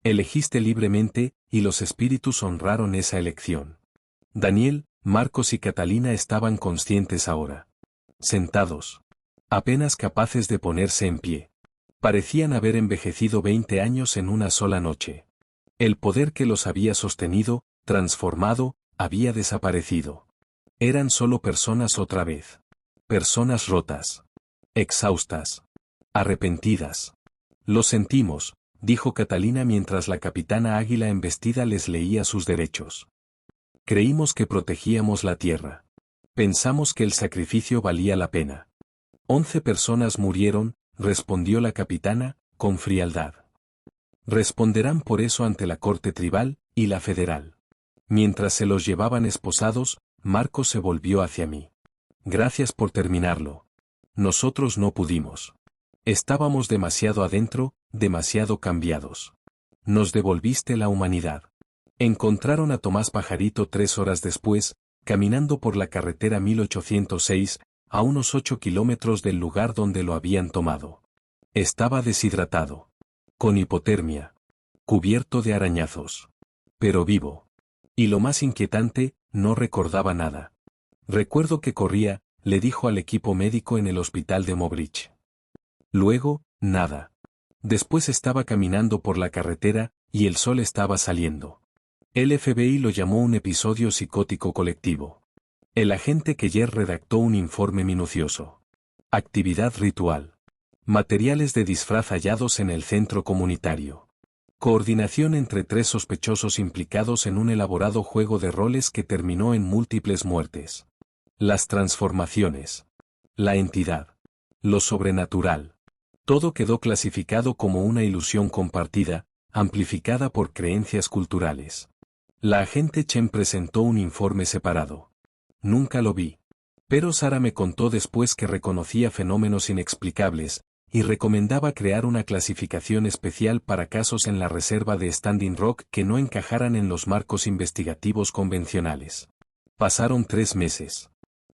Elegiste libremente, y los espíritus honraron esa elección. Daniel, Marcos y Catalina estaban conscientes ahora. Sentados. Apenas capaces de ponerse en pie. Parecían haber envejecido 20 años en una sola noche. El poder que los había sostenido, transformado, había desaparecido. Eran solo personas otra vez. Personas rotas. Exhaustas. Arrepentidas. Lo sentimos, dijo Catalina mientras la capitana Águila embestida les leía sus derechos. Creímos que protegíamos la tierra. Pensamos que el sacrificio valía la pena. 11 personas murieron, respondió la capitana, con frialdad. Responderán por eso ante la corte tribal y la federal. Mientras se los llevaban esposados, Marcos se volvió hacia mí. Gracias por terminarlo. Nosotros no pudimos. Estábamos demasiado adentro, demasiado cambiados. Nos devolviste la humanidad. Encontraron a Tomás Pajarito 3 horas después, caminando por la carretera 1806, a unos 8 kilómetros del lugar donde lo habían tomado. Estaba deshidratado. Con hipotermia. Cubierto de arañazos. Pero vivo. Y lo más inquietante, no recordaba nada. Recuerdo que corría, le dijo al equipo médico en el hospital de Mobrich. Luego, nada. Después estaba caminando por la carretera, y el sol estaba saliendo. El FBI lo llamó un episodio psicótico colectivo. El agente Keller redactó un informe minucioso. Actividad ritual. Materiales de disfraz hallados en el centro comunitario. Coordinación entre 3 sospechosos implicados en un elaborado juego de roles que terminó en múltiples muertes. Las transformaciones. La entidad. Lo sobrenatural. Todo quedó clasificado como una ilusión compartida, amplificada por creencias culturales. La agente Chen presentó un informe separado. Nunca lo vi. Pero Sara me contó después que reconocía fenómenos inexplicables, y recomendaba crear una clasificación especial para casos en la reserva de Standing Rock que no encajaran en los marcos investigativos convencionales. Pasaron 3 meses.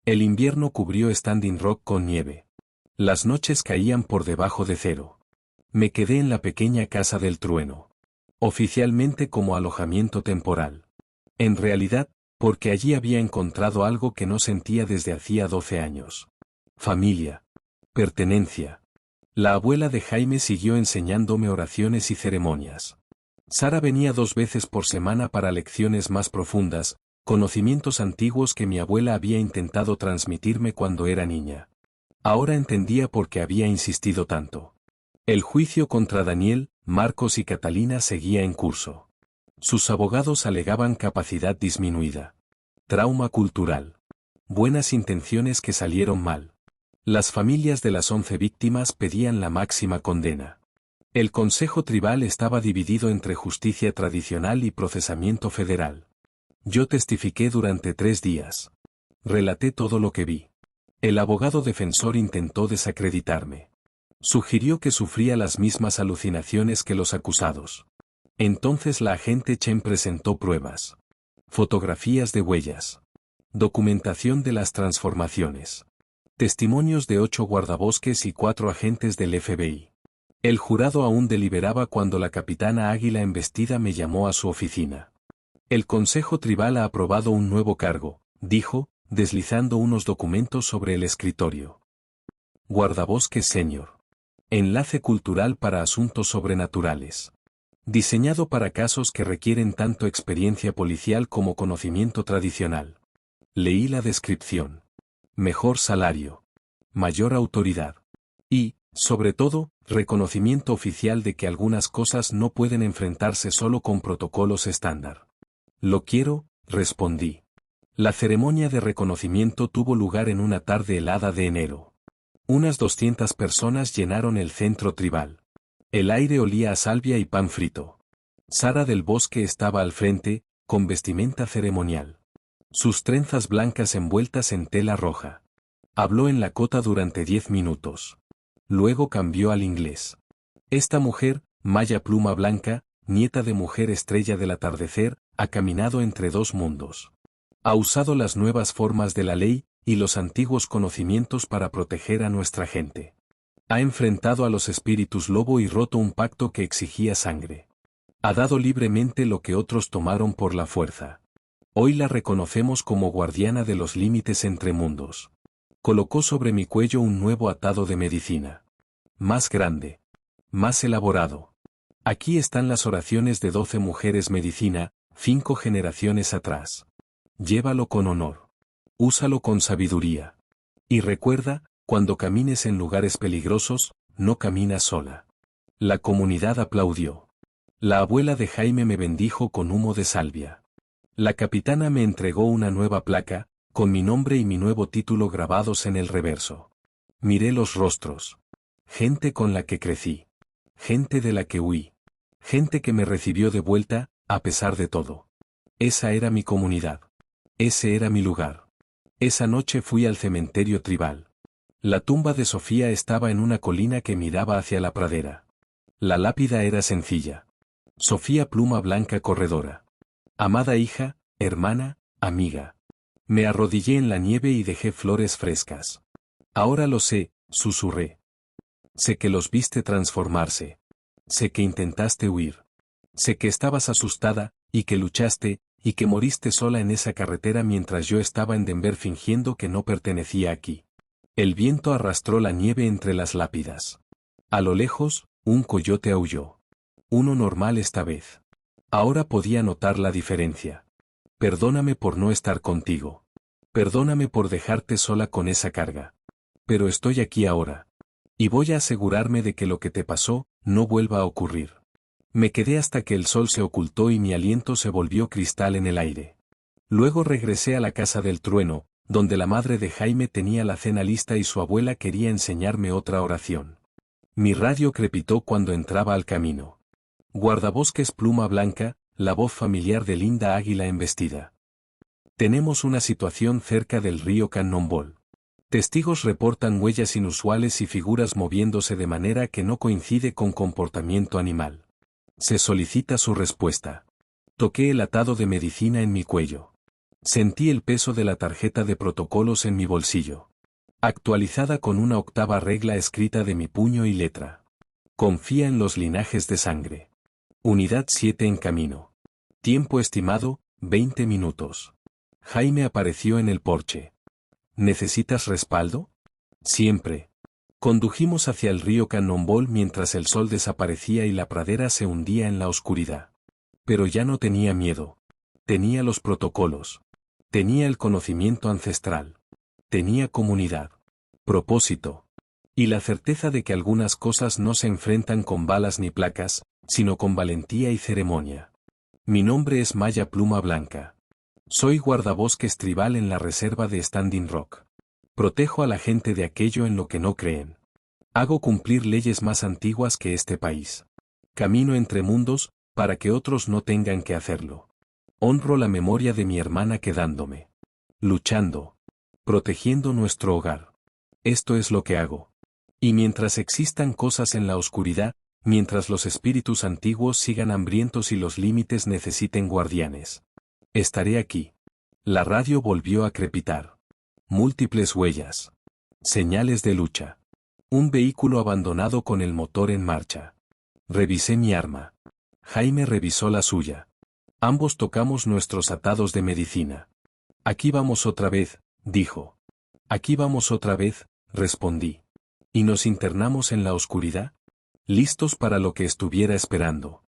El invierno cubrió Standing Rock con nieve. Las noches caían por debajo de 0. Me quedé en la pequeña casa del trueno. Oficialmente como alojamiento temporal. En realidad, porque allí había encontrado algo que no sentía desde hacía 12 años. Familia. Pertenencia. La abuela de Jaime siguió enseñándome oraciones y ceremonias. Sara venía 2 veces por semana para lecciones más profundas, conocimientos antiguos que mi abuela había intentado transmitirme cuando era niña. Ahora entendía por qué había insistido tanto. El juicio contra Daniel, Marcos y Catalina seguía en curso. Sus abogados alegaban capacidad disminuida. Trauma cultural. Buenas intenciones que salieron mal. Las familias de las 11 víctimas pedían la máxima condena. El Consejo Tribal estaba dividido entre justicia tradicional y procesamiento federal. Yo testifiqué durante 3 días. Relaté todo lo que vi. El abogado defensor intentó desacreditarme. Sugirió que sufría las mismas alucinaciones que los acusados. Entonces la agente Chen presentó pruebas. Fotografías de huellas. Documentación de las transformaciones. Testimonios de 8 guardabosques y 4 agentes del FBI. El jurado aún deliberaba cuando la capitana Águila embestida me llamó a su oficina. El Consejo Tribal ha aprobado un nuevo cargo, dijo, deslizando unos documentos sobre el escritorio. Guardabosques Senior. Enlace cultural para asuntos sobrenaturales. Diseñado para casos que requieren tanto experiencia policial como conocimiento tradicional. Leí la descripción. Mejor salario. Mayor autoridad. Y, sobre todo, reconocimiento oficial de que algunas cosas no pueden enfrentarse solo con protocolos estándar. Lo quiero, respondí. La ceremonia de reconocimiento tuvo lugar en una tarde helada de enero. Unas 200 personas llenaron el centro tribal. El aire olía a salvia y pan frito. Sara del Bosque estaba al frente, con vestimenta ceremonial. Sus trenzas blancas envueltas en tela roja. Habló en lakota durante 10 minutos. Luego cambió al inglés. Esta mujer, Maya Pluma Blanca, nieta de mujer estrella del atardecer, ha caminado entre 2 mundos. Ha usado las nuevas formas de la ley y los antiguos conocimientos para proteger a nuestra gente. Ha enfrentado a los espíritus lobo y roto un pacto que exigía sangre. Ha dado libremente lo que otros tomaron por la fuerza. Hoy la reconocemos como guardiana de los límites entre mundos. Colocó sobre mi cuello un nuevo atado de medicina. Más grande. Más elaborado. Aquí están las oraciones de 12 mujeres medicina, 5 generaciones atrás. Llévalo con honor. Úsalo con sabiduría. Y recuerda, cuando camines en lugares peligrosos, no caminas sola. La comunidad aplaudió. La abuela de Jaime me bendijo con humo de salvia. La capitana me entregó una nueva placa, con mi nombre y mi nuevo título grabados en el reverso. Miré los rostros. Gente con la que crecí. Gente de la que huí. Gente que me recibió de vuelta, a pesar de todo. Esa era mi comunidad. Ese era mi lugar. Esa noche fui al cementerio tribal. La tumba de Sofía estaba en una colina que miraba hacia la pradera. La lápida era sencilla. Sofía Pluma Blanca Corredora. Amada hija, hermana, amiga. Me arrodillé en la nieve y dejé flores frescas. Ahora lo sé, susurré. Sé que los viste transformarse. Sé que intentaste huir. Sé que estabas asustada, y que luchaste, y que moriste sola en esa carretera mientras yo estaba en Denver fingiendo que no pertenecía aquí. El viento arrastró la nieve entre las lápidas. A lo lejos, un coyote aulló. Uno normal esta vez. Ahora podía notar la diferencia. Perdóname por no estar contigo. Perdóname por dejarte sola con esa carga. Pero estoy aquí ahora. Y voy a asegurarme de que lo que te pasó, no vuelva a ocurrir. Me quedé hasta que el sol se ocultó y mi aliento se volvió cristal en el aire. Luego regresé a la casa del trueno, donde la madre de Jaime tenía la cena lista y su abuela quería enseñarme otra oración. Mi radio crepitó cuando entraba al camino. Guardabosques Pluma Blanca, la voz familiar de Linda Águila embestida. Tenemos una situación cerca del río Cannonball. Testigos reportan huellas inusuales y figuras moviéndose de manera que no coincide con comportamiento animal. Se solicita su respuesta. Toqué el atado de medicina en mi cuello. Sentí el peso de la tarjeta de protocolos en mi bolsillo. Actualizada con una octava regla escrita de mi puño y letra. Confía en los linajes de sangre. Unidad 7 en camino. Tiempo estimado, 20 minutos. Jaime apareció en el porche. ¿Necesitas respaldo? Siempre. Condujimos hacia el río Cannonball mientras el sol desaparecía y la pradera se hundía en la oscuridad. Pero ya no tenía miedo. Tenía los protocolos. Tenía el conocimiento ancestral. Tenía comunidad. Propósito. Y la certeza de que algunas cosas no se enfrentan con balas ni placas, sino con valentía y ceremonia. Mi nombre es Maya Pluma Blanca. Soy guardabosques tribal en la reserva de Standing Rock. Protejo a la gente de aquello en lo que no creen. Hago cumplir leyes más antiguas que este país. Camino entre mundos, para que otros no tengan que hacerlo. Honro la memoria de mi hermana quedándome. Luchando. Protegiendo nuestro hogar. Esto es lo que hago. Y mientras existan cosas en la oscuridad, mientras los espíritus antiguos sigan hambrientos y los límites necesiten guardianes. Estaré aquí. La radio volvió a crepitar. Múltiples huellas. Señales de lucha. Un vehículo abandonado con el motor en marcha. Revisé mi arma. Jaime revisó la suya. Ambos tocamos nuestros atados de medicina. Aquí vamos otra vez, dijo. Aquí vamos otra vez, respondí. ¿Y nos internamos en la oscuridad? Listos para lo que estuviera esperando.